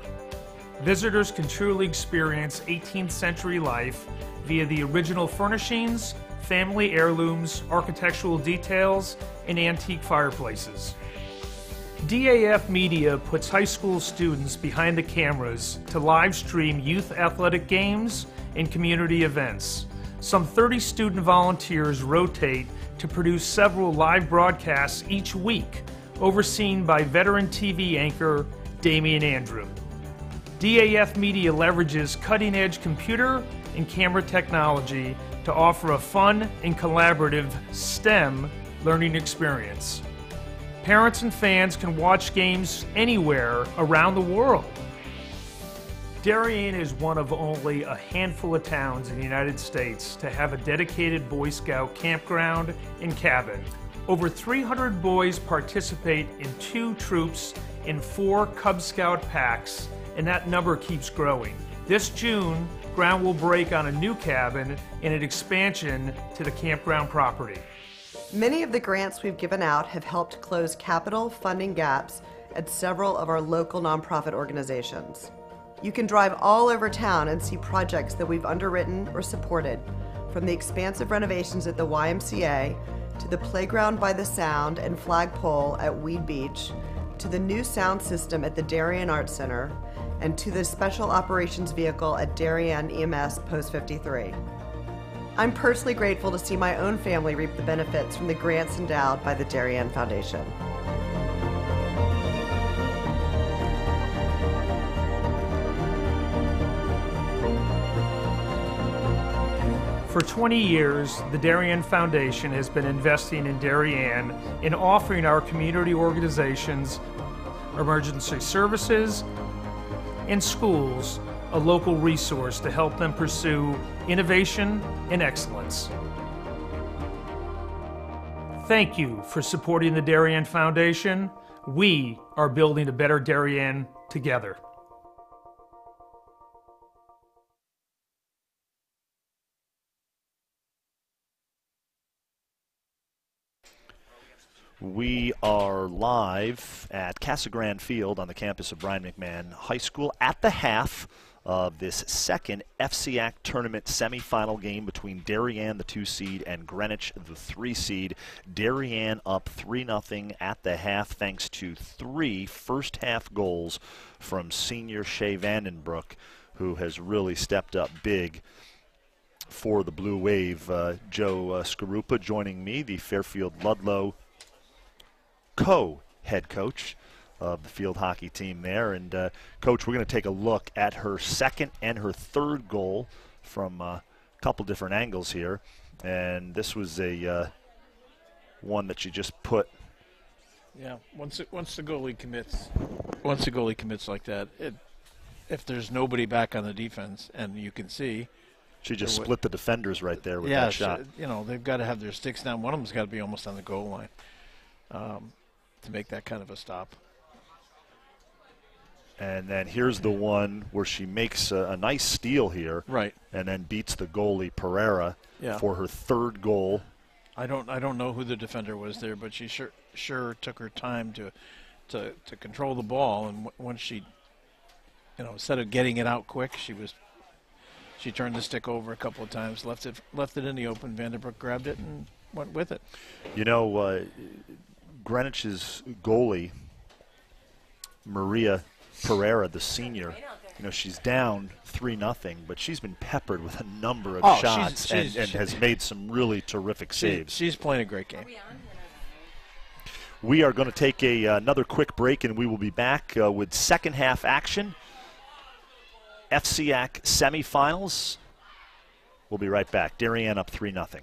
Speaker 5: Visitors can truly experience 18th century life via the original furnishings, family heirlooms, architectural details, and antique fireplaces. DAF Media puts high school students behind the cameras to live stream youth athletic games and community events. Some 30 student volunteers rotate to produce several live broadcasts each week, overseen by veteran TV anchor Damian Andrew. DAF Media leverages cutting-edge computer and camera technology to offer a fun and collaborative STEM learning experience. Parents and fans can watch games anywhere around the world. Darien is one of only a handful of towns in the United States to have a dedicated Boy Scout campground and cabin. Over 300 boys participate in 2 troops and 4 Cub Scout packs, and that number keeps growing. This June, ground will break on a new cabin and an expansion to the campground property.
Speaker 7: Many of the grants we've given out have helped close capital funding gaps at several of our local nonprofit organizations. You can drive all over town and see projects that we've underwritten or supported, from the expansive renovations at the YMCA, to the playground by the Sound and flagpole at Weed Beach, to the new sound system at the Darien Arts Center, and to the special operations vehicle at Darien EMS Post 53. I'm personally grateful to see my own family reap the benefits from the grants endowed by the Darien Foundation.
Speaker 5: For 20 years, the Darien Foundation has been investing in Darien and offering our community organizations, emergency services, and schools a local resource to help them pursue innovation and excellence. Thank you for supporting the Darien Foundation. We are building a better Darien together.
Speaker 1: We are live at Casagrande Field on the campus of Brien McMahon High School at the half of this second FCIAC tournament semifinal game between Darien, the 2 seed, and Greenwich, the 3 seed. Darien up 3-0 at the half thanks to 3 first-half goals from senior Shea Vandenbroek, who has really stepped up big for the Blue Wave. Joe Skarupa joining me, the Fairfield Ludlow co-head coach of the field hockey team there. And Coach, we're going to take a look at her second and her third goal from a couple different angles here. And this was a one that she just put.
Speaker 2: Yeah, once the goalie commits like that, if there's nobody back on the defense, and you can see,
Speaker 1: she just split the defenders right there with that shot.
Speaker 2: You know, they've got to have their sticks down. One of them's got to be almost on the goal line to make that kind of a stop.
Speaker 1: And then here's the one where she makes a nice steal here,
Speaker 2: right,
Speaker 1: and then beats the goalie Pereira for her third goal.
Speaker 2: I don't know who the defender was there, but she sure took her time to control the ball. And once she, instead of getting it out quick, she turned the stick over a couple of times, left it in the open. Vandenbroek grabbed it and went with it.
Speaker 1: Greenwich's goalie, Maria Pereira, the senior, she's down 3-0, but she's been peppered with a number of shots and has made some really terrific saves.
Speaker 2: She's playing a great game.
Speaker 1: We are going to take another quick break, and we will be back with second half action. FCIAC semifinals. We'll be right back. Darien up 3-0.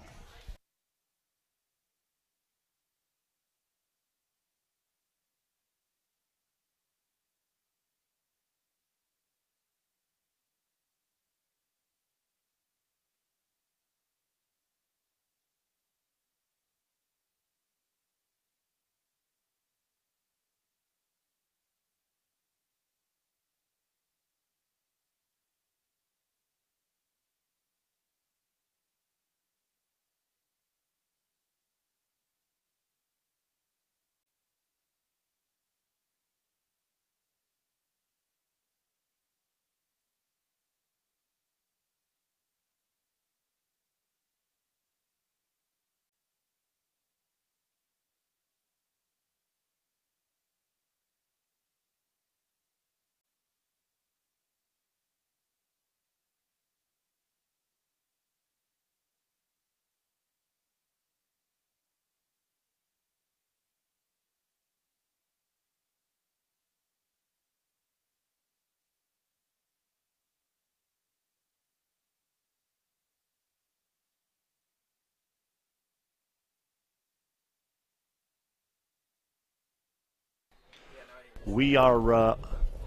Speaker 1: We are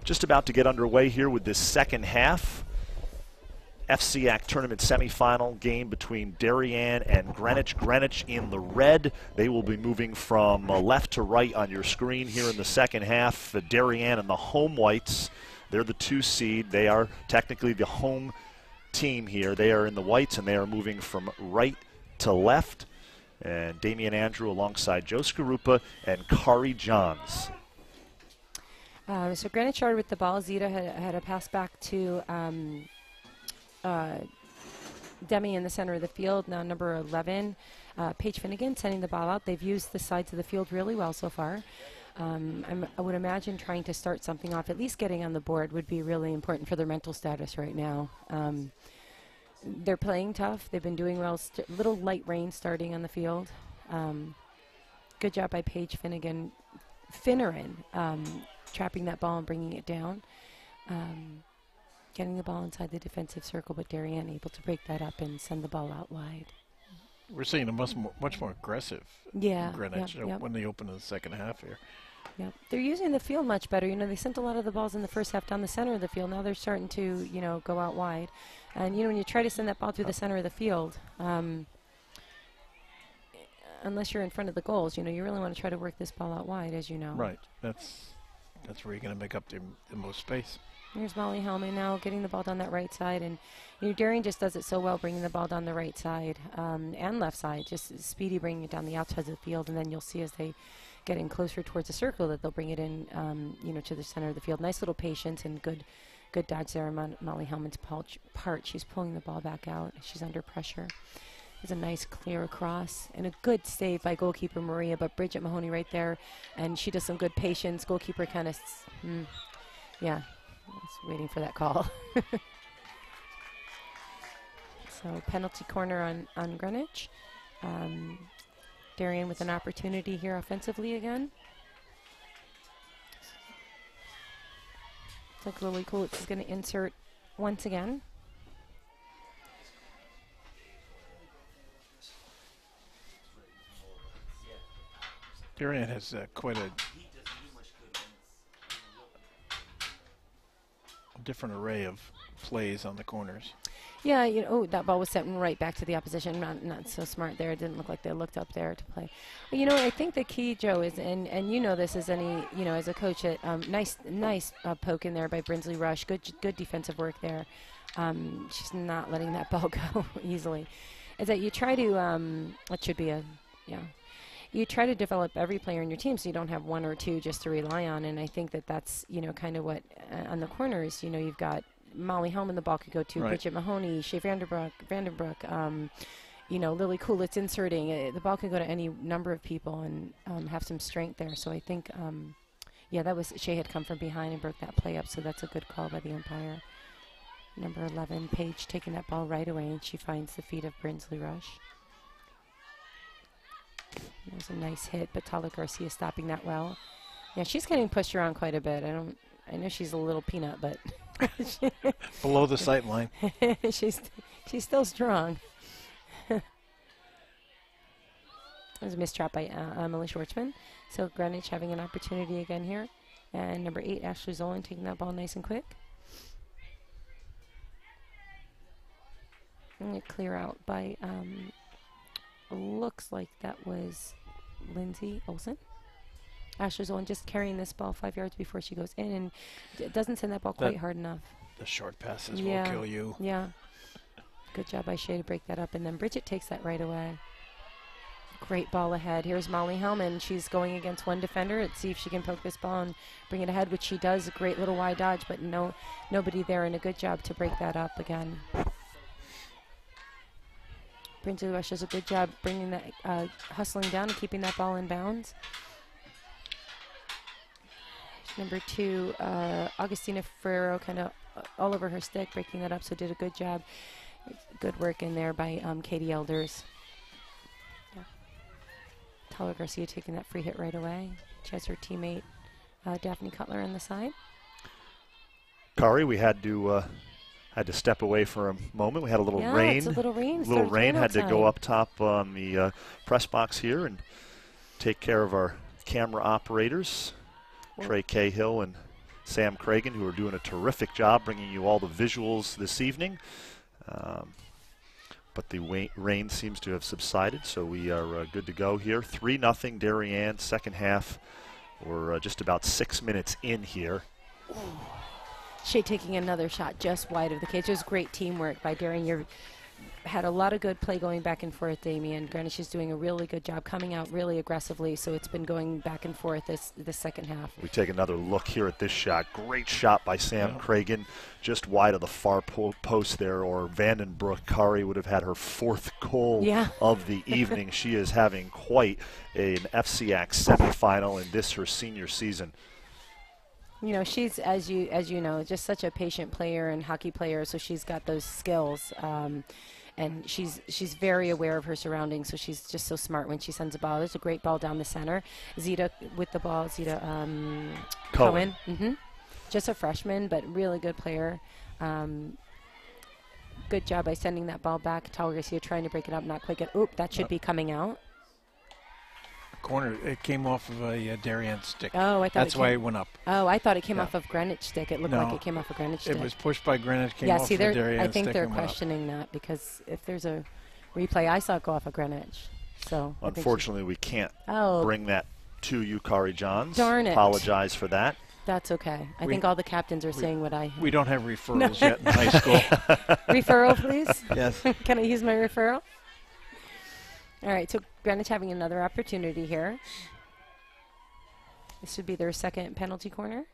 Speaker 1: just about to get underway here with this second half. FCIAC tournament semifinal game between Darien and Greenwich. Greenwich in the red. They will be moving from left to right on your screen here in the second half. Darien and the home whites, they're the 2 seed. They are technically the home team here. They are in the whites, and they are moving from right to left. And Damian Andrew alongside Joe Skarupa and Kari Johns.
Speaker 3: So Greenwich started with the ball. Zita had a pass back to Demi in the center of the field. Now number 11, Paige Finnegan, sending the ball out. They've used the sides of the field really well so far. I would imagine trying to start something off, at least getting on the board, would be really important for their mental status right now. They're playing tough. They've been doing well. Little light rain starting on the field. Good job by Paige Finnegan. Finneran, trapping that ball and bringing it down. Getting the ball inside the defensive circle, but Darien able to break that up and send the ball out wide.
Speaker 2: We're seeing a much more aggressive Greenwich when they open in the second half here.
Speaker 3: Yeah, they're using the field much better. You know, they sent a lot of the balls in the first half down the center of the field. Now they're starting to, you know, go out wide. And, you know, when you try to send that ball through the center of the field, unless you're in front of the goals, you know, you really want to try to work this ball out wide, as you know.
Speaker 2: Right. That's where you're going to make up the most space.
Speaker 3: Here's Molly Hellman now getting the ball down that right side. And, you know, Darien just does it so well, bringing the ball down the right side and left side. Just speedy bringing it down the outsides of the field. And then you'll see as they get in closer towards the circle that they'll bring it in, you know, to the center of the field. Nice little patience and good dodge there on Molly Hellman's part. She's pulling the ball back out. She's under pressure. There's a nice clear across and a good save by goalkeeper Maria, but Bridget Mahoney right there, and she does some good patience. Goalkeeper kind of, yeah, I was waiting for that call. So penalty corner on Greenwich. Darien with an opportunity here offensively again. It's like Lily Coolitz is going to insert once again.
Speaker 2: Darien has quite a different array of plays on the corners.
Speaker 3: Yeah, you know, that ball was sent right back to the opposition. Not so smart there. It didn't look like they looked up there to play. Well, you know, I think the key, Joe, is, and you know this as any, you know, as a coach, nice poke in there by Brinsley Rush. Good defensive work there. She's not letting that ball go easily. Is that you try to, it should be you try to develop every player in your team so you don't have one or two just to rely on. And I think that's, you know, kind of what on the corners, you know, you've got Molly Hellman the ball could go to, right. Bridget Mahoney, Shea Vandenbroek, you know, Lily Coolitz inserting. The ball could go to any number of people and have some strength there. So I think, yeah, that was Shea had come from behind and broke that play up, so that's a good call by the umpire. Number 11, Paige, taking that ball right away, and she finds the feet of Brinsley Rush. It was a nice hit, but Tala Garcia stopping that well. Yeah, she's getting pushed around quite a bit. I know she's a little peanut, but
Speaker 2: below the sight line.
Speaker 3: she's still strong. It was a missed trap by Emily Schwartzman. So Greenwich having an opportunity again here. And number 8, Ashley Zolan taking that ball nice and quick. And a clear out by, looks like that was Lindsay Olsen. Ashley Zolan just carrying this ball 5 yards before she goes in, and doesn't send that ball quite hard enough.
Speaker 2: The short passes will kill you.
Speaker 3: Yeah. Good job by Shea to break that up, and then Bridget takes that right away. Great ball ahead. Here's Molly Hellman. She's going against one defender. Let's see if she can poke this ball and bring it ahead, which she does. A great little wide dodge, but nobody there, and a good job to break that up again. Brinsley Rush does a good job bringing that, hustling down and keeping that ball in bounds. Number 2, Augustina Ferrero, kind of all over her stick, breaking that up, so did a good job. Good work in there by Katie Elders. Yeah. Tala Garcia taking that free hit right away. She has her teammate Daphne Cutler on the side.
Speaker 1: Kari, we had to step away for a moment. We had a little rain.
Speaker 3: It's a little rain.
Speaker 1: Little rain. Had to go up top on the press box here and take care of our camera operators. Trey Cahill and Sam Cragen, who are doing a terrific job bringing you all the visuals this evening. But the rain seems to have subsided, so we are good to go here. 3-0 Darien, second half. We're just about 6 minutes in here.
Speaker 3: Ooh. Shea taking another shot just wide of the cage. It was great teamwork by Darien. You had a lot of good play going back and forth, Damien. Greenwich is doing a really good job coming out really aggressively, so it's been going back and forth this second half.
Speaker 1: We take another look here at this shot. Great shot by Sam Cragen, just wide of the far post there, or Vandenbroek Kari would have had her 4th goal of the evening. She is having quite an FCIAC semifinal in this, her senior season.
Speaker 3: You know, she's, as you know, just such a patient player and hockey player, so she's got those skills. And she's very aware of her surroundings, so she's just so smart when she sends a ball. There's a great ball down the center. Zita with the ball, Cohen. Just a freshman, but really good player. Good job by sending that ball back. Tal Garcia trying to break it up, not quite get. Oop, that should be coming out.
Speaker 2: Corner, it came off of a Darien stick.
Speaker 3: Oh, I thought
Speaker 2: that's why it went up.
Speaker 3: Oh, I thought it came off of Greenwich stick. It looked like it came off of Greenwich stick.
Speaker 2: It was pushed by Greenwich, came off of Darien stick.
Speaker 3: I think they're questioning that, because if there's a replay, I saw it go off of Greenwich. So
Speaker 1: unfortunately, we can't bring that to you, Kari Johns.
Speaker 3: Darn it.
Speaker 1: Apologize for that.
Speaker 3: That's okay. I think all the captains are saying what I...
Speaker 2: We don't have referrals yet in high school.
Speaker 3: Referral, please?
Speaker 2: Yes.
Speaker 3: Can I use my referral? All right, so Greenwich having another opportunity here. This would be their second penalty corner,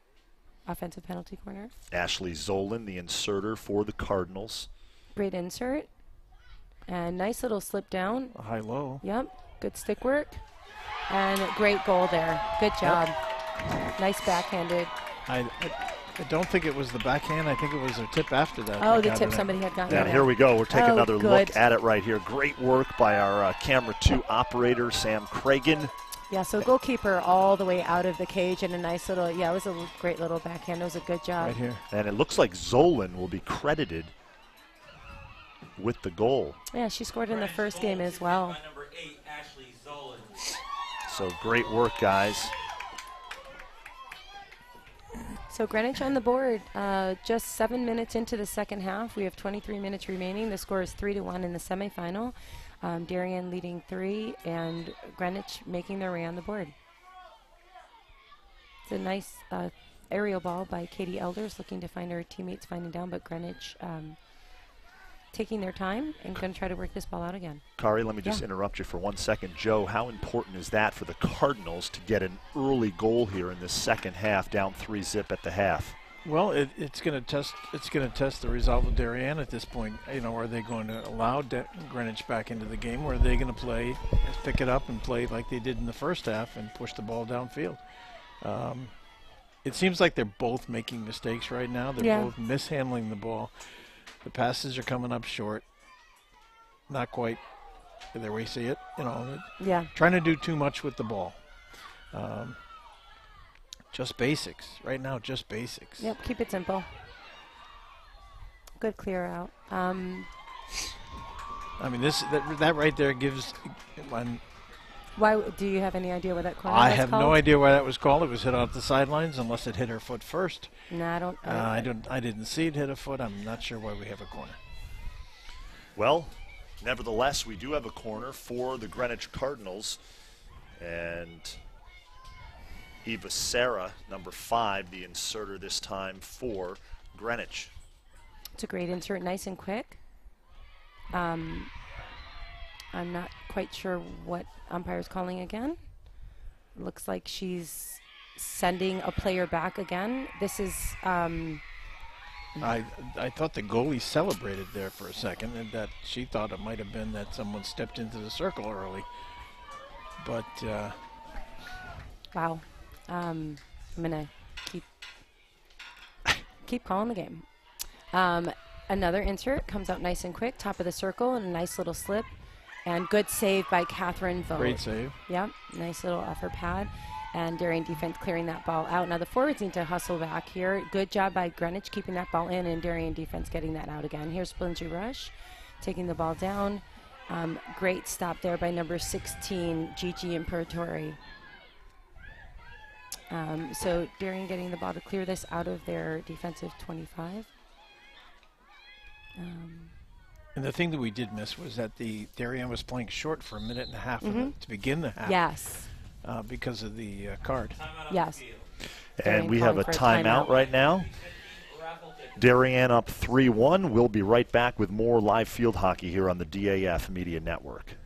Speaker 3: offensive penalty corner.
Speaker 1: Ashley Zolan, the inserter for the Cardinals.
Speaker 3: Great insert. And nice little slip down.
Speaker 2: A high-low.
Speaker 3: Yep, good stick work. And great goal there. Good job. Nice backhanded.
Speaker 2: I don't think it was the backhand. I think it was a tip after that.
Speaker 3: Oh, the tip somebody had gotten.
Speaker 1: Yeah, here we go. We're taking another look at it right here. Great work by our camera 2 operator, Sam Cragen.
Speaker 3: Yeah, so goalkeeper all the way out of the cage, and a nice little, it was a great little backhand. It was a good job.
Speaker 2: Right here.
Speaker 1: And it looks like Zolan will be credited with the goal.
Speaker 3: Yeah, she scored in the first game as well.
Speaker 4: Number 8, Ashley Zolan.
Speaker 1: So great work, guys.
Speaker 3: So Greenwich on the board, just 7 minutes into the second half. We have 23 minutes remaining. The score is 3-1 in the semifinal. Darien leading 3, and Greenwich making their way on the board. It's a nice aerial ball by Katie Elders, looking to find her teammates finding down, but Greenwich taking their time and going to try to work this ball out again.
Speaker 1: Kari, let me just interrupt you for 1 second. Joe, how important is that for the Cardinals to get an early goal here in the second half, down 3-0 at the half?
Speaker 2: Well, it's going to test. It's going to test the resolve of Darien at this point. You know, are they going to allow Greenwich back into the game, or are they going to pick it up and play like they did in the first half and push the ball downfield? It seems like they're both making mistakes right now. They're both mishandling the ball. The passes are coming up short. Not quite the way we see it. You know, trying to do too much with the ball. Just basics. Right now, just basics.
Speaker 3: Yep, keep it simple. Good clear out.
Speaker 2: I mean, that right there gives...
Speaker 3: Why do you have any idea what that corner
Speaker 2: I
Speaker 3: was
Speaker 2: have
Speaker 3: called?
Speaker 2: no idea why that was called. It was hit off the sidelines, unless it hit her foot first.
Speaker 3: No, I don't.
Speaker 2: I didn't see it hit a foot. I'm not sure why we have a corner.
Speaker 1: Well, nevertheless, we do have a corner for the Greenwich Cardinals, and Eva Sarah, number 5, the inserter this time for Greenwich.
Speaker 3: It's a great insert, nice and quick. I'm not quite sure what umpire's calling again. Looks like she's sending a player back again. This is...
Speaker 2: I thought the goalie celebrated there for a second, and that she thought it might have been that someone stepped into the circle early. But...
Speaker 3: wow. I'm going to keep calling the game. Another insert comes out nice and quick, top of the circle, and a nice little slip. And good save by Catherine Vogt.
Speaker 2: Great save.
Speaker 3: Yep, nice little off her pad. And Darien defense clearing that ball out. Now the forwards need to hustle back here. Good job by Greenwich keeping that ball in, and Darien defense getting that out again. Here's Lindsay Rush taking the ball down. Great stop there by number 16, Gigi Imperatori. So Darien getting the ball to clear this out of their defensive 25.
Speaker 2: And the thing that we did miss was that the Darien was playing short for a minute and a half to begin the half.
Speaker 3: Yes.
Speaker 2: Because of the card.
Speaker 3: Yes.
Speaker 1: And we have a timeout right now. Darien up 3-1. We'll be right back with more live field hockey here on the DAF Media Network.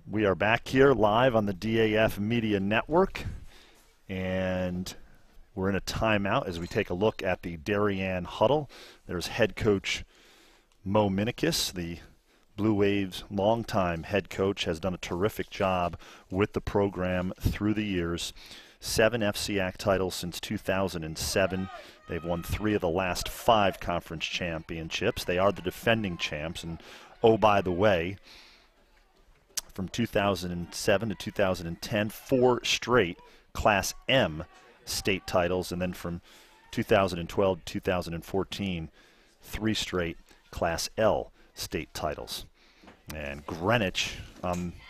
Speaker 1: We are back here live on the DAF Media Network, and we're in a timeout as we take a look at the Darien huddle. There's head coach Mo Minikis, the Blue Waves' longtime head coach, has done a terrific job with the program through the years. 7 FCIAC titles since 2007. They've won 3 of the last 5 conference championships. They are the defending champs, and oh, by the way, from 2007 to 2010, 4 straight Class M state titles, and then from 2012 to 2014, 3 straight Class L state titles. And Greenwich,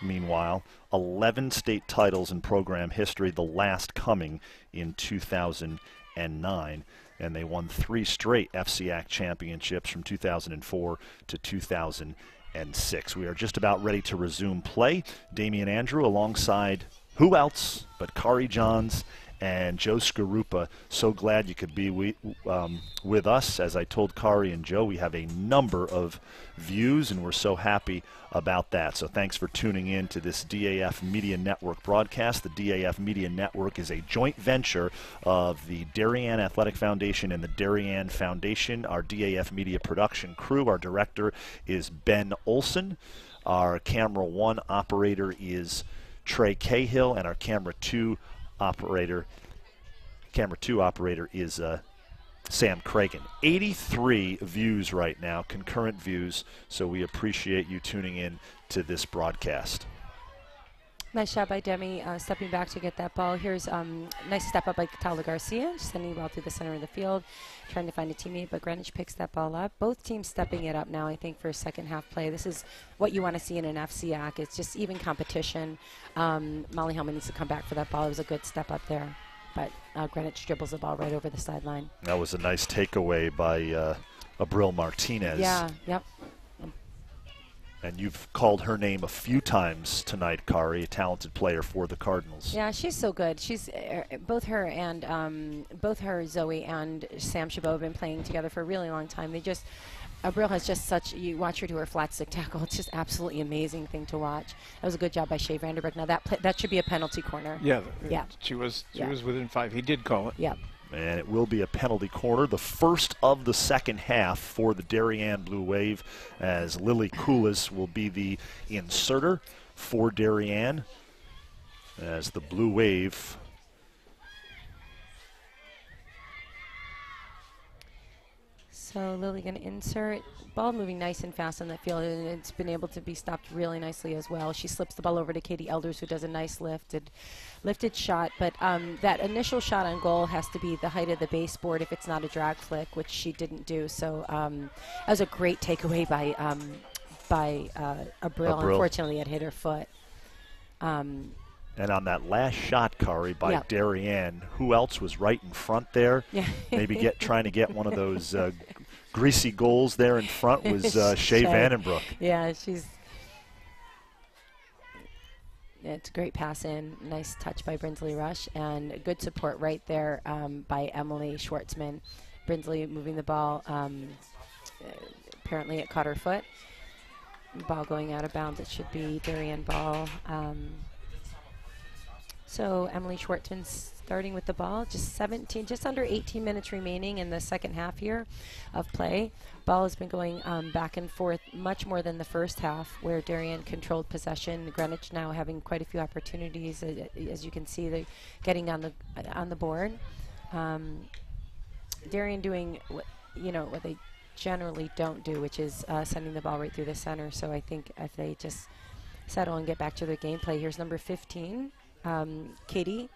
Speaker 1: meanwhile, 11 state titles in program history, the last coming in 2009. And they won 3 straight FCIAC championships from 2004 to 2006. We are just about ready to resume play. Damian Andrew alongside who else but Kari Johns and Joe Skarupa. So glad you could be with us. As I told Kari and Joe, we have a number of views, and we're so happy about that. So thanks for tuning in to this DAF Media Network broadcast. The DAF Media Network is a joint venture of the Darien Athletic Foundation and the Darien Foundation. Our DAF Media production crew, our director is Ben Olson. Our camera 1 operator is Trey Cahill, and our camera 2 operator is Sam Cragen. 83 views right now, concurrent views, so we appreciate you tuning in to this broadcast.
Speaker 3: Nice job by Demi stepping back to get that ball. Here's nice step up by Catala Garcia, sending the ball through the center of the field, trying to find a teammate, but Greenwich picks that ball up. Both teams stepping it up now, I think, for second half play. This is what you want to see in an FCIAC. It's just even competition. Molly Hellman needs to come back for that ball. It was a good step up there, but Greenwich dribbles the ball right over the sideline.
Speaker 1: That was a nice takeaway by Abril Martinez.
Speaker 3: Yeah, yep.
Speaker 1: And you've called her name a few times tonight, Kari, a talented player for the Cardinals.
Speaker 3: Yeah, she's so good. She's both her, Zoe, and Sam Chabot have been playing together for a really long time. Abril has just such, you watch her do her flat stick tackle, it's just absolutely amazing thing to watch. That was a good job by Shea Vanderberg. Now that should be a penalty corner.
Speaker 2: Yeah.
Speaker 3: She
Speaker 2: was within 5. He did call it.
Speaker 3: Yeah.
Speaker 1: And it will be a penalty corner, the first of the second half for the Darien Blue Wave, as Lily Koulis will be the inserter for Darien, as the Blue Wave
Speaker 3: So Lily going to insert. Ball moving nice and fast on that field, and it's been able to be stopped really nicely as well. She slips the ball over to Katie Elders, who does a nice lifted shot. But that initial shot on goal has to be the height of the baseboard if it's not a drag flick, which she didn't do. So that was a great takeaway by Abril. Unfortunately, it hit her foot.
Speaker 1: And on that last shot, Kari, by Darien, who else was right in front there?
Speaker 3: Yeah.
Speaker 1: Maybe trying to get one of those greasy goals there in front was Shea Vandenbroek.
Speaker 3: Yeah, it's a great pass in. Nice touch by Brinsley Rush, and good support right there by Emily Schwartzman. Brinsley moving the ball. Apparently it caught her foot. Ball going out of bounds. It should be Darien ball. So Emily Schwartzman starting with the ball. Just under 18 minutes remaining in the second half here of play. Ball has been going back and forth much more than the first half, where Darien controlled possession. Greenwich now having quite a few opportunities. As you can see, they're getting on the board. Darien doing what they generally don't do, which is sending the ball right through the center. So I think if they just settle and get back to their gameplay. Here's number 15. Katie,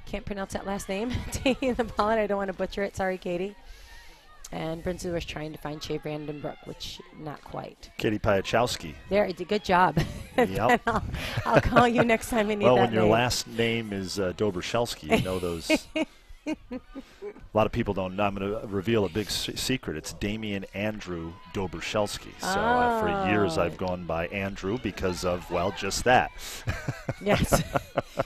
Speaker 3: can't pronounce that last name, taking the ball, and I don't want to butcher it. Sorry, Katie. And Brinsley was trying to find Shea Vandenbroek, which not quite.
Speaker 1: Katie Piachowski.
Speaker 3: There, good job.
Speaker 1: Yep.
Speaker 3: I'll call you next time I need that
Speaker 1: when your
Speaker 3: name.
Speaker 1: last name is Dobroshelski, you know those. A lot of people don't know. I'm going to reveal a big secret. It's Damian Andrew Dobroshelski. So for years I've gone by Andrew because of, well, just that.
Speaker 3: Yes.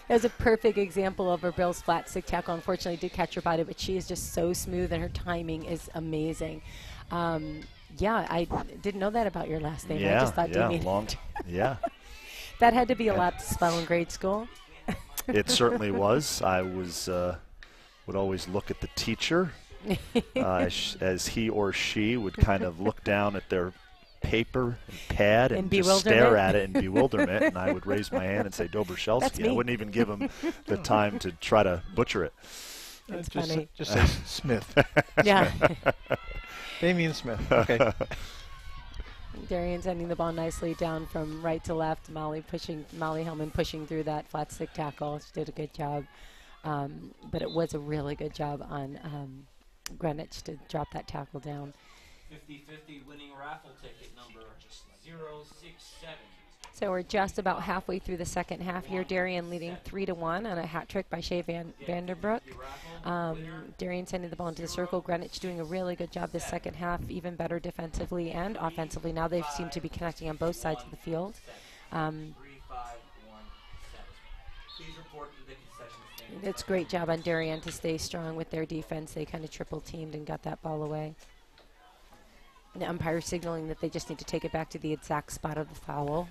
Speaker 3: There's a perfect example of her Bill's flat stick tackle. Unfortunately, did catch her body, but she is just so smooth, and her timing is amazing. Yeah, I didn't know that about your last name.
Speaker 1: Yeah,
Speaker 3: I just thought
Speaker 1: yeah, yeah.
Speaker 3: That had to be a lot to spell in grade school.
Speaker 1: It certainly was. I would always look at the teacher as he or she would kind of look down at their paper and pad and just stare at it in bewilderment, and I would raise my hand and say Dobroshelski. I wouldn't even give him the time to try to butcher it.
Speaker 3: That's funny.
Speaker 2: Just say Smith.
Speaker 3: Yeah.
Speaker 2: Damian Smith. Okay.
Speaker 3: Darien sending the ball nicely down from right to left. Molly Hellman pushing through that flat stick tackle. She did a good job. But it was a really good job on Greenwich to drop that tackle down.
Speaker 4: 50-50 winning raffle ticket number 067.
Speaker 3: So we're just about halfway through the second half here. Darien leading 3-1 on a hat trick by Shea Vandenbroek. Darien sending the ball into the circle. Greenwich doing a really good job this second half, even better defensively and offensively. Now they seem to be connecting on both sides of the field. It's a great job on Darien to stay strong with their defense. They kind of triple teamed and got that ball away. The umpire signaling that they just need to take it back to the exact spot of the foul.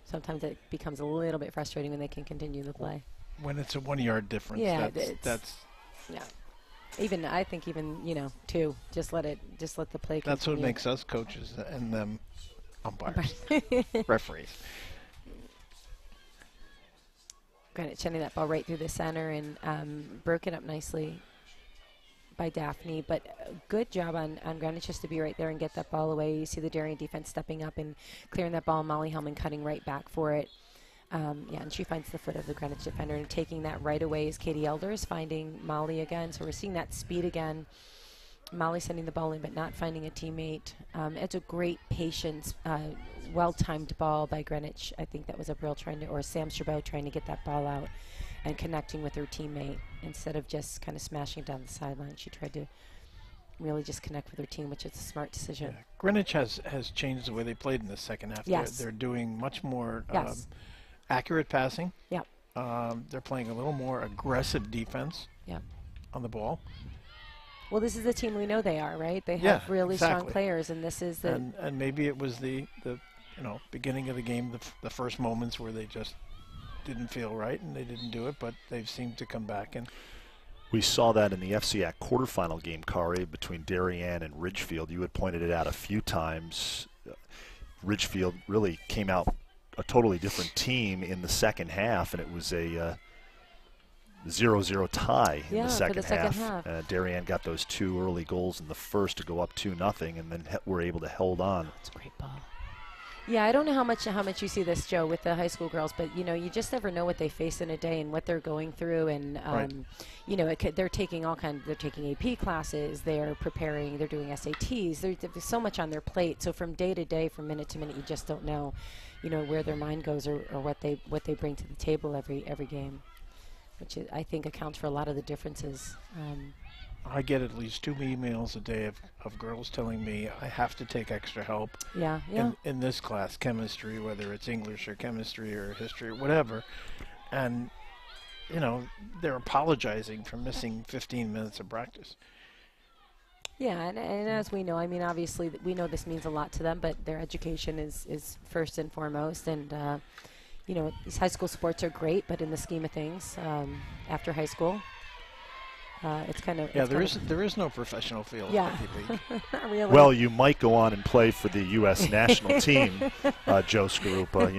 Speaker 3: Sometimes it becomes a little bit frustrating when they can continue the play.
Speaker 2: When it's a 1 yard difference,
Speaker 3: yeah,
Speaker 2: that's
Speaker 3: yeah. I think even 2. Just let the play continue.
Speaker 2: That's what makes us coaches and them umpires, referees.
Speaker 3: Greenwich sending that ball right through the center and broken up nicely by Daphne, but a good job on Greenwich just to be right there and get that ball away. You see the Darien defense stepping up and clearing that ball. Molly Hellman cutting right back for it. And she finds the foot of the Greenwich defender, and taking that right away is Katie Elders, finding Molly again. So we're seeing that speed again. Molly sending the ball in but not finding a teammate. It's a great patience, well-timed ball by Greenwich. I think that was Sam Chabot trying to get that ball out and connecting with her teammate instead of just kind of smashing down the sideline. She tried to really just connect with her team, which is a smart decision.
Speaker 2: Yeah. Greenwich has changed the way they played in the second half.
Speaker 3: Yes.
Speaker 2: They're doing much more
Speaker 3: accurate
Speaker 2: passing.
Speaker 3: Yep.
Speaker 2: They're playing a little more aggressive defense on the ball.
Speaker 3: Well, this is the team we know they are, right? They have really strong players, and this is the...
Speaker 2: And maybe it was the beginning of the game, the first moments where they just didn't feel right and they didn't do it, but they've seemed to come back. And
Speaker 1: we saw that in the FCIAC quarterfinal game, Kari, between Darien and Ridgefield. You had pointed it out a few times. Ridgefield really came out a totally different team in the second half, and it was 0-0 tie in
Speaker 3: Yeah,
Speaker 1: the
Speaker 3: for
Speaker 1: second
Speaker 3: the second half.
Speaker 1: Darien got those 2 early goals in the first to go up 2-0, and then were able to hold on.
Speaker 3: It's a great ball. Yeah, I don't know how much you see this, Joe, with the high school girls, but you just never know what they face in a day and what they're going through, and they're taking they're taking AP classes, they're preparing, they're doing SATs. There's so much on their plate. So from day to day, from minute to minute, you just don't know, where their mind goes or what they bring to the table every game, which I think accounts for a lot of the differences.
Speaker 2: I get at least 2 emails a day of girls telling me I have to take extra help in this class, chemistry, whether it's English or chemistry or history or whatever. And, they're apologizing for missing 15 minutes of practice.
Speaker 3: Yeah, and as we know, obviously we know this means a lot to them, but their education is first and foremost. And, these high school sports are great, but in the scheme of things, after high school, it's kind of
Speaker 2: there is no professional field.
Speaker 3: Yeah, really.
Speaker 1: Well, you might go on and play for the U.S. national team, Joe Skarupa.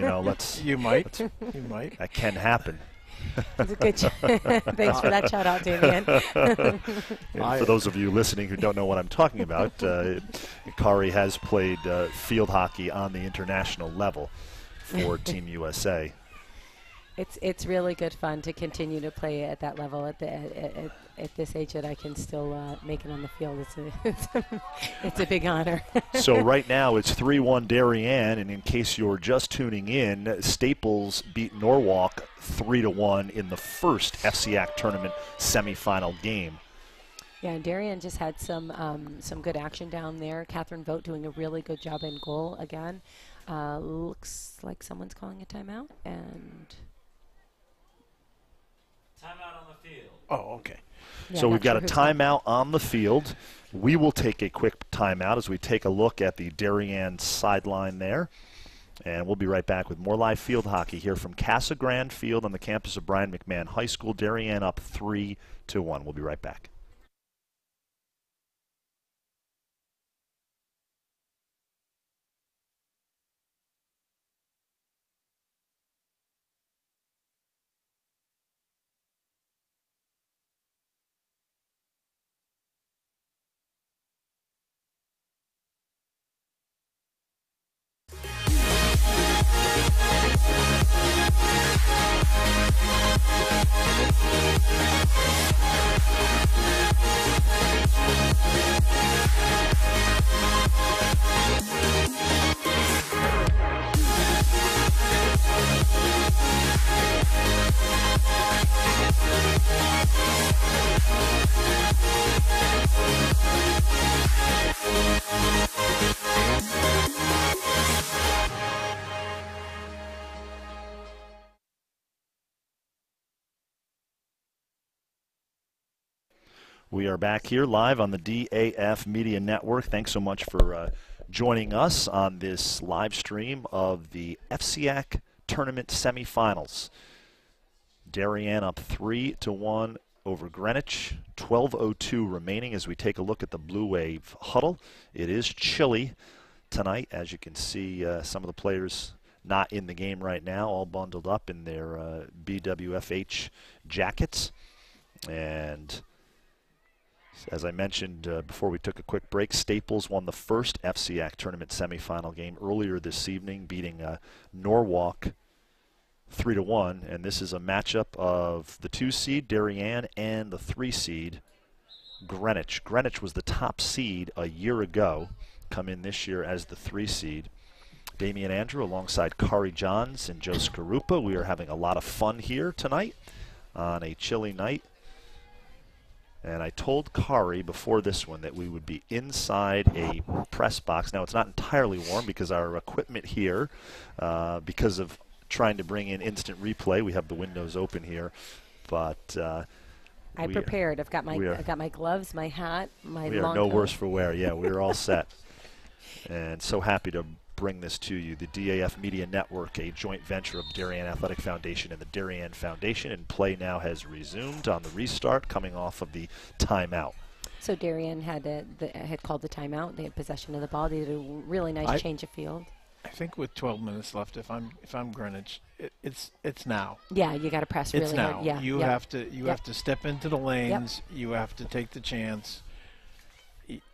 Speaker 2: You might.
Speaker 1: That can happen.
Speaker 3: It's a good. Thanks for that shout out, Damien.
Speaker 1: For those of you listening who don't know what I'm talking about, Kari has played field hockey on the international level for Team USA.
Speaker 3: It's really good fun to continue to play at that level at this age that I can still make it on the field. It's a big honor.
Speaker 1: So right now it's 3-1 Darien, and in case you're just tuning in, Staples beat Norwalk 3-1 in the first FCIAC tournament semifinal game.
Speaker 3: Yeah, and Darien just had some good action down there. Catherine Vogt doing a really good job in goal again. Looks like someone's calling a timeout, and
Speaker 4: timeout on the field.
Speaker 2: Oh, okay.
Speaker 3: Yeah,
Speaker 1: so we've got
Speaker 3: sure
Speaker 1: a timeout on the field. We will take a quick timeout as we take a look at the Darien sideline there. And we'll be right back with more live field hockey here from Casagrande Field on the campus of Brien McMahon High School. Darien up 3-1. We'll be right back. We are back here live on the DAF Media Network. Thanks so much for joining us on this live stream of the FCIAC tournament semifinals. Darien up 3-1 over Greenwich. 12:02 remaining as we take a look at the Blue Wave huddle. It is chilly tonight, as you can see. Some of the players not in the game right now, all bundled up in their BWFH jackets. And as I mentioned before we took a quick break, Staples won the first FCIAC tournament semifinal game earlier this evening, beating Norwalk 3-1. And this is a matchup of the 2 seed, Darien, and the 3 seed, Greenwich. Greenwich was the top seed a year ago, come in this year as the 3 seed. Damian Andrew alongside Kari Johns and Joe Skarupa. We are having a lot of fun here tonight on a chilly night. And I told Kari before this one that we would be inside a press box. Now, it's not entirely warm because our equipment here, because of trying to bring in instant replay, we have the windows open here. But
Speaker 3: I prepared. I've got my gloves, my hat, my
Speaker 1: long coat. We are no worse for wear. Yeah, we're all set. And so happy to bring this to you. The DAF Media Network, a joint venture of Darien Athletic Foundation and the Darien Foundation, and play now has resumed on the restart, coming off of the timeout.
Speaker 3: So Darien had called the timeout. They had possession of the ball. They did a really nice change of field.
Speaker 2: think with 12 minutes left, if I'm Greenwich, it's now.
Speaker 3: Yeah, you got to press really
Speaker 2: It's now.
Speaker 3: hard. Yeah,
Speaker 2: You have to step into the lanes.
Speaker 3: Yep.
Speaker 2: You have to take the chance.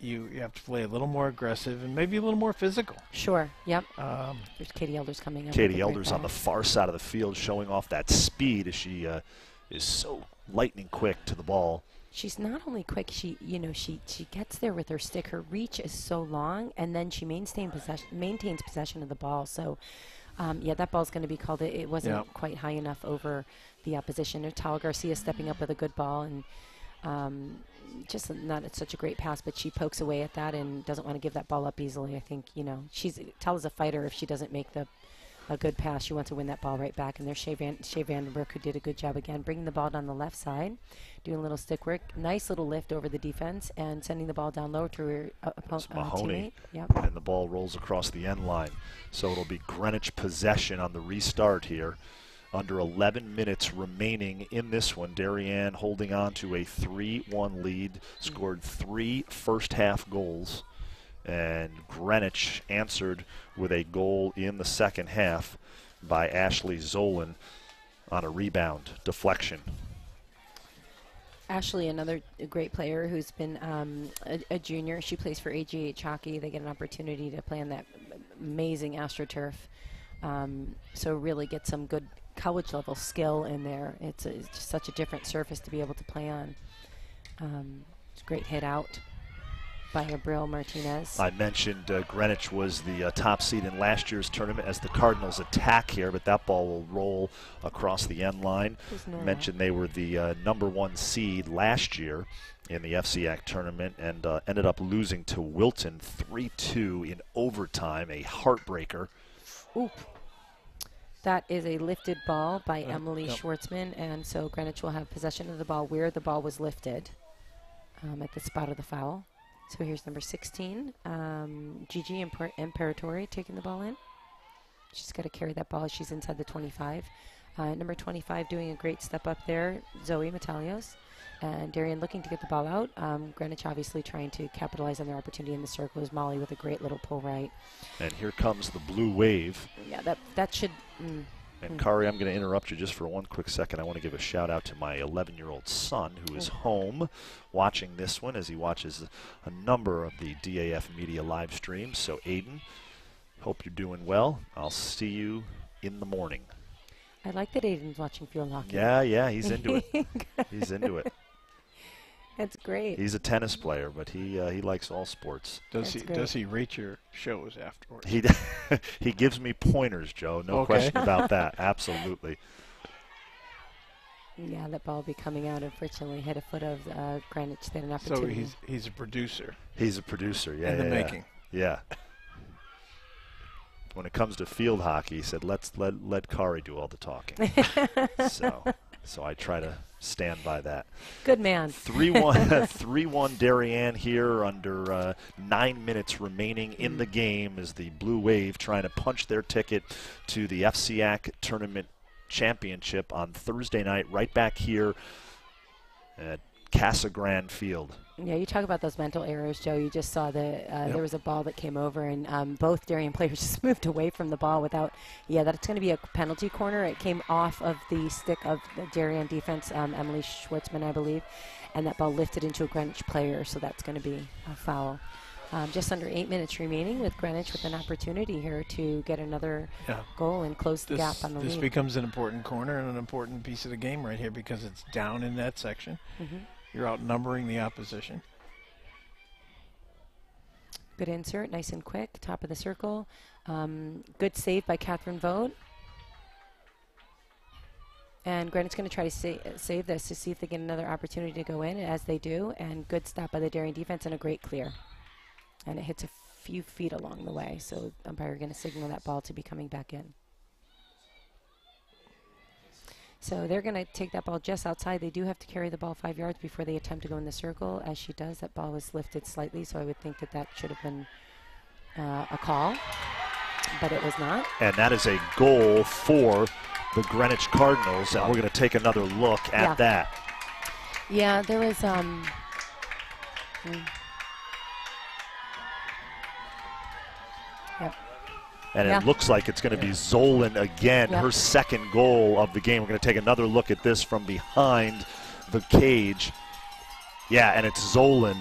Speaker 2: You have to play a little more aggressive and maybe a little more physical.
Speaker 3: Sure. Yep. There's Katie Elders coming up.
Speaker 1: Katie Elders on the far side of the field, showing off that speed as she is so lightning quick to the ball.
Speaker 3: She's not only quick, she gets there with her stick. Her reach is so long, and then she maintains possession of the ball. So, yeah, that ball's going to be called. It wasn't quite high enough over the opposition. Natalia Garcia stepping up with a good ball, and just not such a great pass, but she pokes away at that and doesn't want to give that ball up easily. I think, Talia's a fighter. If she doesn't make a good pass, she wants to win that ball right back. And there's Shea Vandenberg, who did a good job again, bringing the ball down the left side, doing a little stick work. Nice little lift over the defense and sending the ball down low to her
Speaker 1: Mahoney.
Speaker 3: teammate. Yep.
Speaker 1: And the ball rolls across the end line. So it'll be Greenwich possession on the restart here. Under 11 minutes remaining in this one. Darien holding on to a 3-1 lead, scored 3 first-half goals. And Greenwich answered with a goal in the second half by Ashley Zolan on a rebound deflection.
Speaker 3: Ashley, another great player who's been a junior. She plays for AGH Hockey. They get an opportunity to play on that amazing AstroTurf. So really get some good college level skill in there. It's just such a different surface to be able to play on. It's a great hit out by Abril Martinez.
Speaker 1: I mentioned Greenwich was the top seed in last year's tournament as the Cardinals attack here, but that ball will roll across the end line. Mentioned they were the #1 seed last year in the FCIAC tournament and ended up losing to Wilton 3-2 in overtime, a heartbreaker.
Speaker 3: Oop. That is a lifted ball by Emily Schwartzman, and so Greenwich will have possession of the ball where the ball was lifted at the spot of the foul. So here's number 16, Gigi Imperatori taking the ball in. She's got to carry that ball as she's inside the 25. Number 25 doing a great step up there, Zoe Metalios. And Darien looking to get the ball out. Greenwich obviously trying to capitalize on their opportunity in the circle is Molly with a great little pull right.
Speaker 1: And here comes the blue wave.
Speaker 3: Yeah, that should...
Speaker 1: And Kari, I'm going to interrupt you just for one quick second. I want to give a shout out to my 11-year-old son who is home watching this one as he watches a number of the DAF media live streams. So Aiden, hope you're doing well. I'll see you in the morning.
Speaker 3: I like that Aiden's watching field hockey.
Speaker 1: Yeah, he's into it. He's into it.
Speaker 3: That's great.
Speaker 1: He's a tennis player, but he likes all sports.
Speaker 2: Does he rate your shows afterwards?
Speaker 1: He gives me pointers, Joe. No question about that. Absolutely.
Speaker 3: Yeah, that ball will be coming out. Unfortunately, hit a foot of Greenwich. They had an opportunity.
Speaker 2: So he's a producer.
Speaker 1: He's a producer. Yeah,
Speaker 2: in the making.
Speaker 1: Yeah. When it comes to field hockey, he said, let Kari do all the talking. So I try to stand by that.
Speaker 3: Good man.
Speaker 1: 3-1 Darien here under 9 minutes remaining in the game as the Blue Wave trying to punch their ticket to the FCIAC Tournament Championship on Thursday night right back here at Casagrande Field.
Speaker 3: Yeah, you talk about those mental errors, Joe. You just saw there was a ball that came over, and both Darien players just moved away from the ball without. Yeah, that's going to be a penalty corner. It came off of the stick of the Darien defense, Emily Schwartzman, I believe, and that ball lifted into a Greenwich player, so that's going to be a foul. Just under 8 minutes remaining with Greenwich with an opportunity here to get another goal and close the gap on the lead.
Speaker 2: This becomes an important corner and an important piece of the game right here because it's down in that section. You're outnumbering the opposition.
Speaker 3: Good insert, nice and quick, top of the circle. Good save by Catherine Vogt. And Greenwich going to try to save this to see if they get another opportunity to go in, as they do. And good stop by the Darien defense and a great clear. And it hits a few feet along the way, so umpire going to signal that ball to be coming back in. So they're going to take that ball just outside. They do have to carry the ball 5 yards before they attempt to go in the circle. As she does, that ball was lifted slightly, so I would think that should have been a call, but it was not.
Speaker 1: And that is a goal for the Greenwich Cardinals, and we're going to take another look at that.
Speaker 3: Yeah, there was Yep.
Speaker 1: And
Speaker 3: Yeah.
Speaker 1: it looks like it's going to be Zolan again,
Speaker 3: Yeah.
Speaker 1: her second goal of the game. We're going to take another look at this from behind the cage. Yeah, and it's Zolan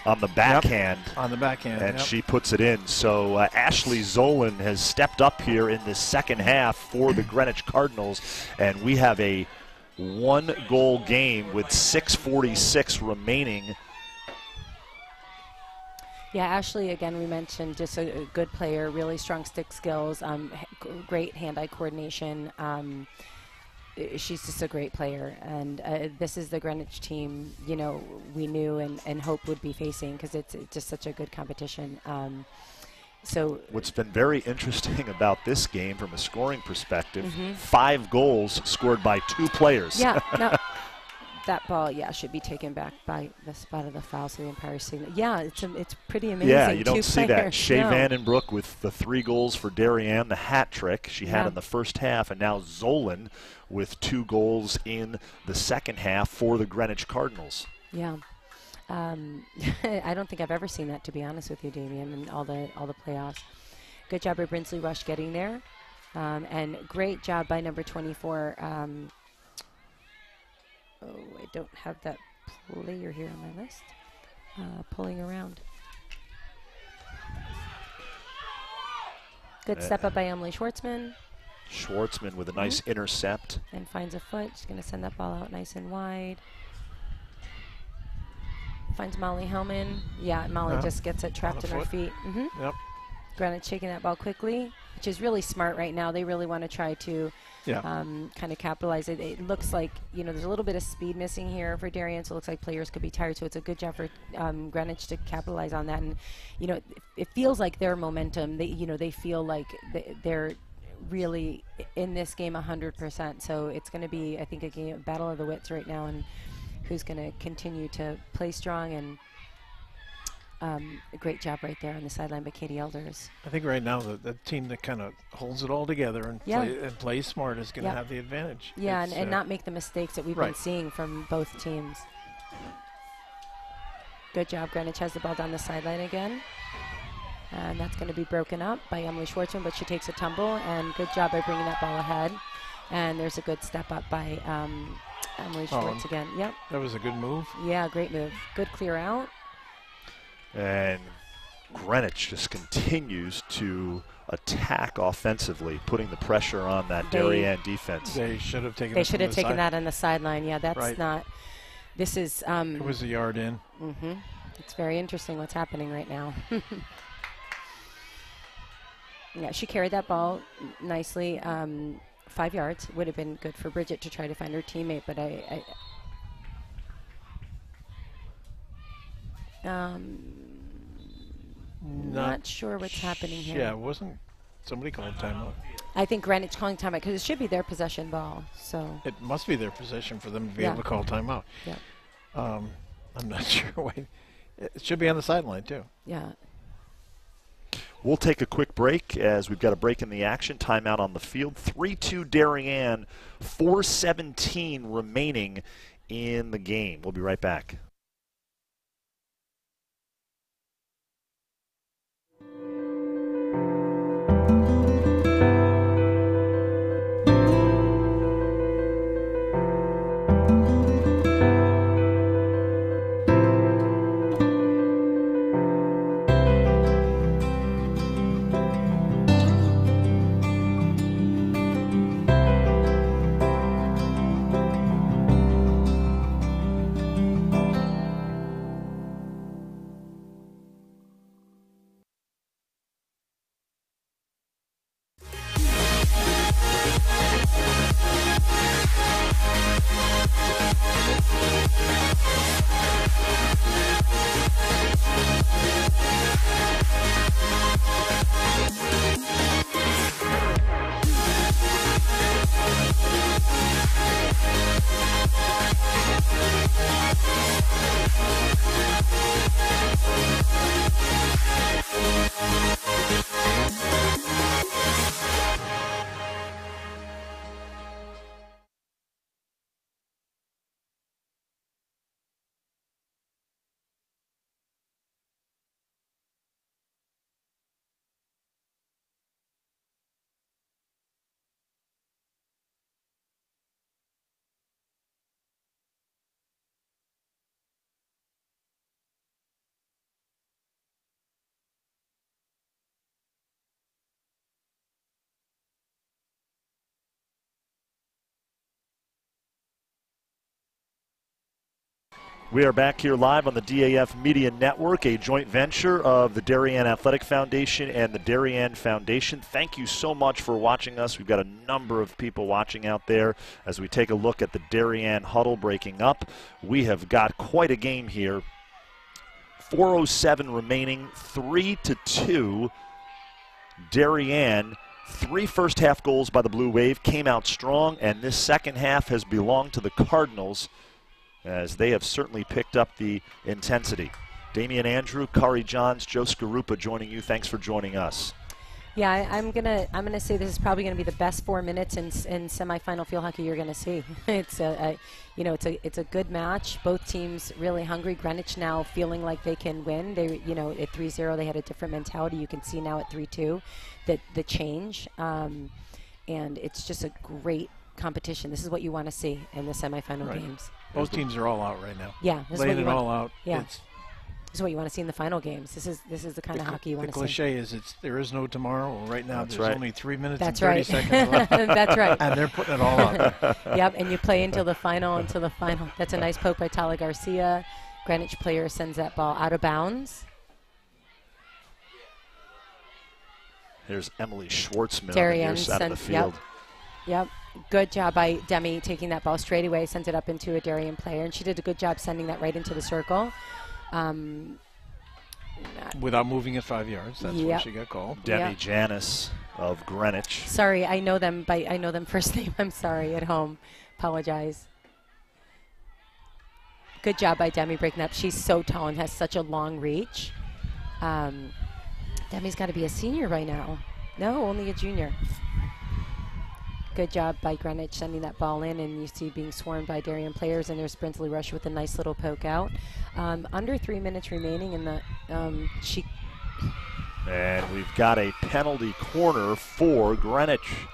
Speaker 1: on the backhand.
Speaker 2: On the backhand,
Speaker 1: And
Speaker 2: yep.
Speaker 1: she puts it in. So Ashley Zolan has stepped up here in the second half for the Greenwich Cardinals. And we have a one-goal game with 6:46 remaining.
Speaker 3: Yeah, Ashley, again, we mentioned just a good player, really strong stick skills, great hand-eye coordination. She's just a great player. And this is the Greenwich team, you know, we knew and hoped would be facing because it's just such a good competition. So
Speaker 1: What's been very interesting about this game from a scoring perspective, 5 goals scored by 2 players.
Speaker 3: yeah, no, that ball, should be taken back by the spot of the foul, so the umpire signal. Yeah, it's pretty amazing.
Speaker 1: Yeah, you don't
Speaker 3: 2
Speaker 1: see that.
Speaker 3: players.
Speaker 1: Shea
Speaker 3: No.
Speaker 1: Vandenbroek with the 3 goals for Darien, the hat trick she had
Speaker 3: Yeah.
Speaker 1: in the first half, and now Zolan with 2 goals in the second half for the Greenwich Cardinals.
Speaker 3: Yeah. I don't think I've ever seen that, to be honest with you, Damien, in all the playoffs. Good job by Brinsley Rush getting there, and great job by number 24. I don't have that player here on my list. Pulling around. Good step up by Emily Schwartzman.
Speaker 1: Schwartzman with a nice intercept.
Speaker 3: And finds a foot. She's going to send that ball out nice and wide. Finds Molly Hellman. Yeah, Molly just gets it trapped in her feet.
Speaker 2: Yep.
Speaker 3: Granite shaking that ball quickly, which is really smart right now. They really want to try to kind of capitalize it. It looks like, you know, there's a little bit of speed missing here for Darien, so it looks like players could be tired. So it's a good job for Greenwich to capitalize on that. And, you know, it feels like their momentum, they feel like they're really in this game 100%. So it's going to be, I think, a battle of the wits right now, and who's going to continue to play strong. And a great job right there on the sideline by Katie Elders.
Speaker 2: I think right now the team that kind of holds it all together and plays smart is going to have the advantage.
Speaker 3: Yeah, and not make the mistakes that we've been seeing from both teams. Good job. Greenwich has the ball down the sideline again. And that's going to be broken up by Emily Schwartzman, but she takes a tumble, and good job by bringing that ball ahead. And there's a good step up by Emily Schwartz again. Yep.
Speaker 2: That was a good move.
Speaker 3: Yeah, great move. Good clear out.
Speaker 1: And Greenwich just continues to attack offensively, putting the pressure on that Darien defense.
Speaker 2: They should have taken.
Speaker 3: They should have taken that on the sideline. Yeah, that's not. This is.
Speaker 2: It was a yard in.
Speaker 3: It's very interesting what's happening right now. Yeah, she carried that ball nicely. 5 yards would have been good for Bridget to try to find her teammate, but not sure what's happening here.
Speaker 2: Yeah, wasn't somebody called timeout?
Speaker 3: I think Greenwich calling timeout because it should be their possession ball. So
Speaker 2: it must be their possession for them to be able to call timeout.
Speaker 3: Yeah.
Speaker 2: I'm not sure why. It should be on the sideline too.
Speaker 3: Yeah.
Speaker 1: We'll take a quick break as we've got a break in the action. Timeout on the field. 3-2 Darien, 4:17 remaining in the game. We'll be right back. We are back here live on the DAF Media Network, a joint venture of the Darien Athletic Foundation and the Darien Foundation. Thank you so much for watching us. We've got a number of people watching out there as we take a look at the Darien huddle breaking up. We have got quite a game here. 4:07 remaining, 3-2. Darien, 3 first-half goals by the Blue Wave, came out strong, and this second half has belonged to the Cardinals, as they have certainly picked up the intensity. Damian Andrew, Kari Johns, Joe Skarupa joining you. Thanks for joining us.
Speaker 3: Yeah, I'm gonna say this is probably gonna be the best 4 minutes in semifinal field hockey you're gonna see. It's a good match. Both teams really hungry. Greenwich now feeling like they can win. They at 3-0 they had a different mentality. You can see now at 3-2 that the change, and it's just a great competition. This is what you want to see in the semifinal games.
Speaker 2: Both teams are all out right now.
Speaker 3: Yeah, this
Speaker 2: laying
Speaker 3: is what
Speaker 2: it
Speaker 3: you
Speaker 2: all
Speaker 3: want.
Speaker 2: out.
Speaker 3: Yeah, this is what you want to see in the final games. This is the kind of hockey you want to see.
Speaker 2: The cliche is there is no tomorrow. Well, right now there's only 3 minutes and 30 seconds left.
Speaker 3: That's right.
Speaker 2: And they're putting it all out there.
Speaker 3: Yep, and you play until the final. That's a nice poke by Tala Garcia. Greenwich player sends that ball out of bounds.
Speaker 1: Here's Emily Schwartzman
Speaker 3: Darien
Speaker 1: on the near side of the field.
Speaker 3: Yep. Good job by Demi taking that ball straight away, sends it up into a Darien player, and she did a good job sending that right into the circle.
Speaker 2: Without moving it 5 yards. That's where she got called.
Speaker 1: Demi Janis of Greenwich.
Speaker 3: Sorry, I know them first name. I'm sorry at home. Apologize. Good job by Demi breaking up. She's so tall and has such a long reach. Demi's got to be a senior by now. No, only a junior. Good job by Greenwich sending that ball in, and you see being swarmed by Darien players, and there's Brinsley Rush with a nice little poke out. Under 3 minutes remaining in the And
Speaker 1: we've got a penalty corner for Greenwich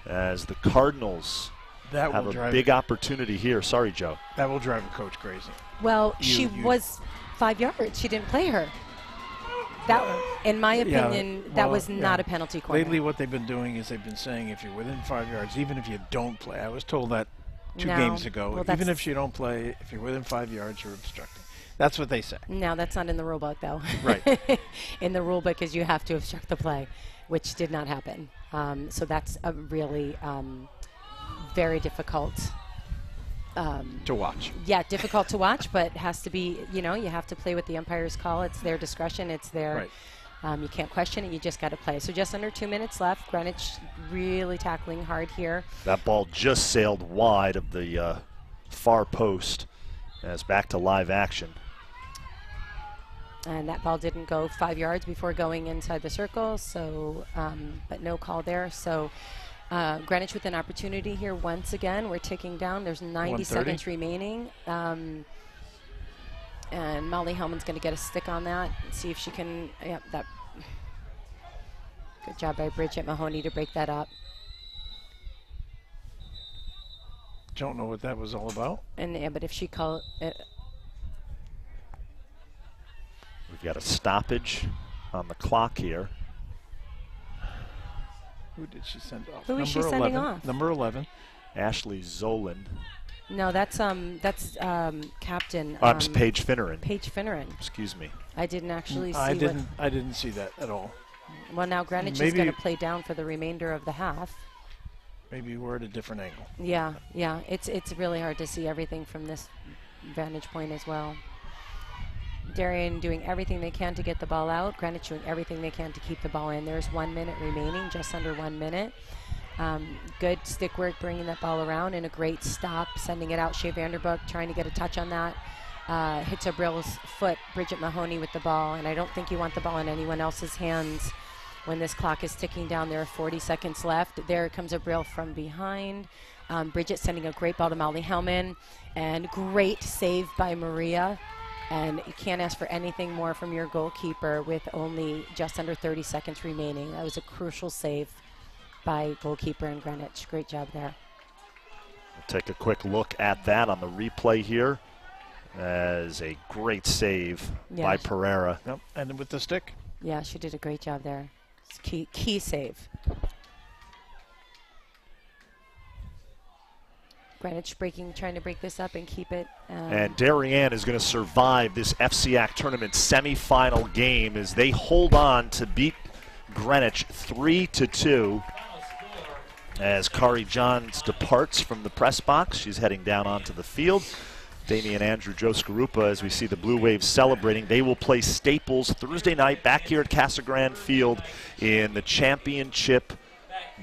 Speaker 1: as the Cardinals have a big opportunity here. Sorry, Joe.
Speaker 2: That will drive a coach crazy.
Speaker 3: Well, she was 5 yards. She didn't play her. That, in my opinion, that was not a penalty corner.
Speaker 2: Lately, what they've been doing is they've been saying if you're within 5 yards, even if you don't play. I was told that two games ago.
Speaker 3: Well,
Speaker 2: even if you don't play, if you're within 5 yards, you're obstructing. That's what they say.
Speaker 3: No, that's not in the rule book, though.
Speaker 2: Right.
Speaker 3: In the rule book is you have to obstruct the play, which did not happen. So that's a really very difficult
Speaker 2: to watch.
Speaker 3: Yeah, difficult to watch, but has to be, you have to play with the umpire's call. It's their discretion. It's their, you can't question it. You just got to play. So just under 2 minutes left. Greenwich really tackling hard here.
Speaker 1: That ball just sailed wide of the far post as back to live action.
Speaker 3: And that ball didn't go 5 yards before going inside the circle, so, but no call there. So Greenwich with an opportunity here once again. We're ticking down. There's 90 seconds remaining. And Molly Hellman's going to get a stick on that and see if she can, that. Good job by Bridget Mahoney to break that up.
Speaker 2: Don't know what that was all about.
Speaker 3: But if she called it.
Speaker 1: We've got a stoppage on the clock here.
Speaker 2: Who did she send off?
Speaker 3: Who is she sending off?
Speaker 2: Number 11.
Speaker 1: Ashley Zolan.
Speaker 3: No, that's Captain.
Speaker 1: Paige Finneran.
Speaker 3: Paige Finneran.
Speaker 1: Excuse me.
Speaker 3: I didn't actually see.
Speaker 2: I didn't see that at all.
Speaker 3: Well, now Greenwich is going to play down for the remainder of the half.
Speaker 2: Maybe we're at a different angle.
Speaker 3: Yeah. It's really hard to see everything from this vantage point as well. Darien doing everything they can to get the ball out. Greenwich doing everything they can to keep the ball in. There's 1 minute remaining, just under 1 minute. Good stick work bringing that ball around, and a great stop sending it out. Shea Vanderbook trying to get a touch on that. Hits a Brill's foot, Bridget Mahoney with the ball, and I don't think you want the ball in anyone else's hands when this clock is ticking down. There are 40 seconds left. There comes a Brill from behind. Bridget sending a great ball to Molly Hellman, and great save by Maria. And you can't ask for anything more from your goalkeeper with only just under 30 seconds remaining. That was a crucial save by goalkeeper in Greenwich. Great job there.
Speaker 1: We'll take a quick look at that on the replay here as a great save by Pereira.
Speaker 2: Yep. And with the stick.
Speaker 3: Yeah, she did a great job there. It's key save. Greenwich trying to break this up and keep it.
Speaker 1: And Darien is going to survive this FCIAC tournament semifinal game as they hold on to beat Greenwich 3-2. As Kari Johns departs from the press box, she's heading down onto the field. Damian Andrew, Joe Scarupa, as we see the Blue Waves celebrating. They will play Staples Thursday night back here at Casagrande Field in the championship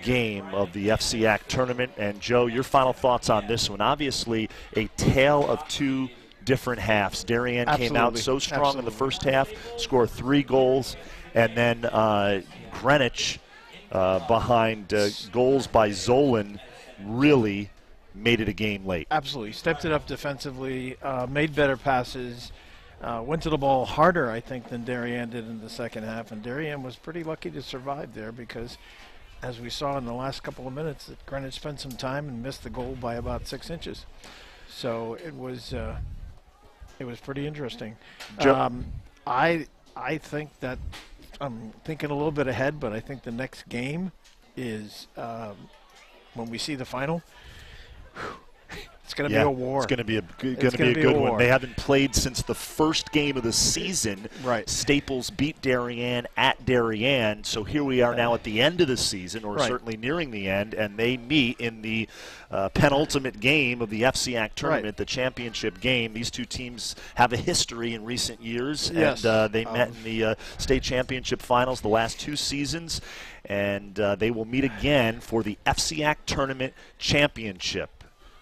Speaker 1: game of the FCIAC tournament. And Joe, your final thoughts on this one. Obviously a tale of two different halves. Darien came out so strong in the first half, scored 3 goals, and then Greenwich behind goals by Zolan really made it a game late.
Speaker 2: Absolutely. Stepped it up defensively, made better passes, went to the ball harder, I think, than Darien did in the second half. And Darien was pretty lucky to survive there because, as we saw in the last couple of minutes, that Greenwich spent some time and missed the goal by about 6 inches. So it was pretty interesting. I think that I'm thinking a little bit ahead, but I think the next game is when we see the final. It's going to be a war.
Speaker 1: It's going to be a good one. They haven't played since the first game of the season.
Speaker 2: Right.
Speaker 1: Staples beat Darien at Darien, so here we are now at the end of the season, or certainly nearing the end, and they meet in the penultimate game of the FCIAC tournament, the championship game. These two teams have a history in recent years, and they met in the state championship finals the last 2 seasons, and they will meet again for the FCIAC tournament championship.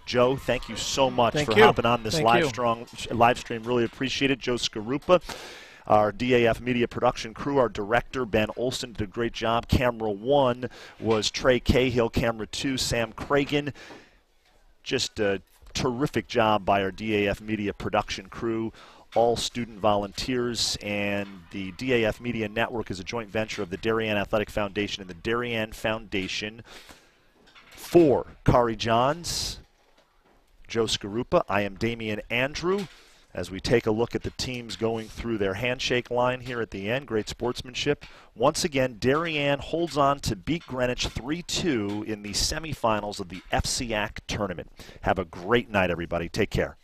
Speaker 1: Joe, thank you so much for hopping on this live stream. Really appreciate it. Joe Scarupa, our DAF media production crew, our director, Ben Olson, did a great job. Camera 1 was Trey Cahill. Camera 2, Sam Cragen. Just a terrific job by our DAF media production crew. All student volunteers, and the DAF Media Network is a joint venture of the Darien Athletic Foundation and the Darien Foundation. For Kari Johns, Joe Scarupa, I am Damian Andrew. As we take a look at the teams going through their handshake line here at the end, great sportsmanship. Once again, Darien holds on to beat Greenwich 3-2 in the semifinals of the FCIAC tournament. Have a great night, everybody. Take care.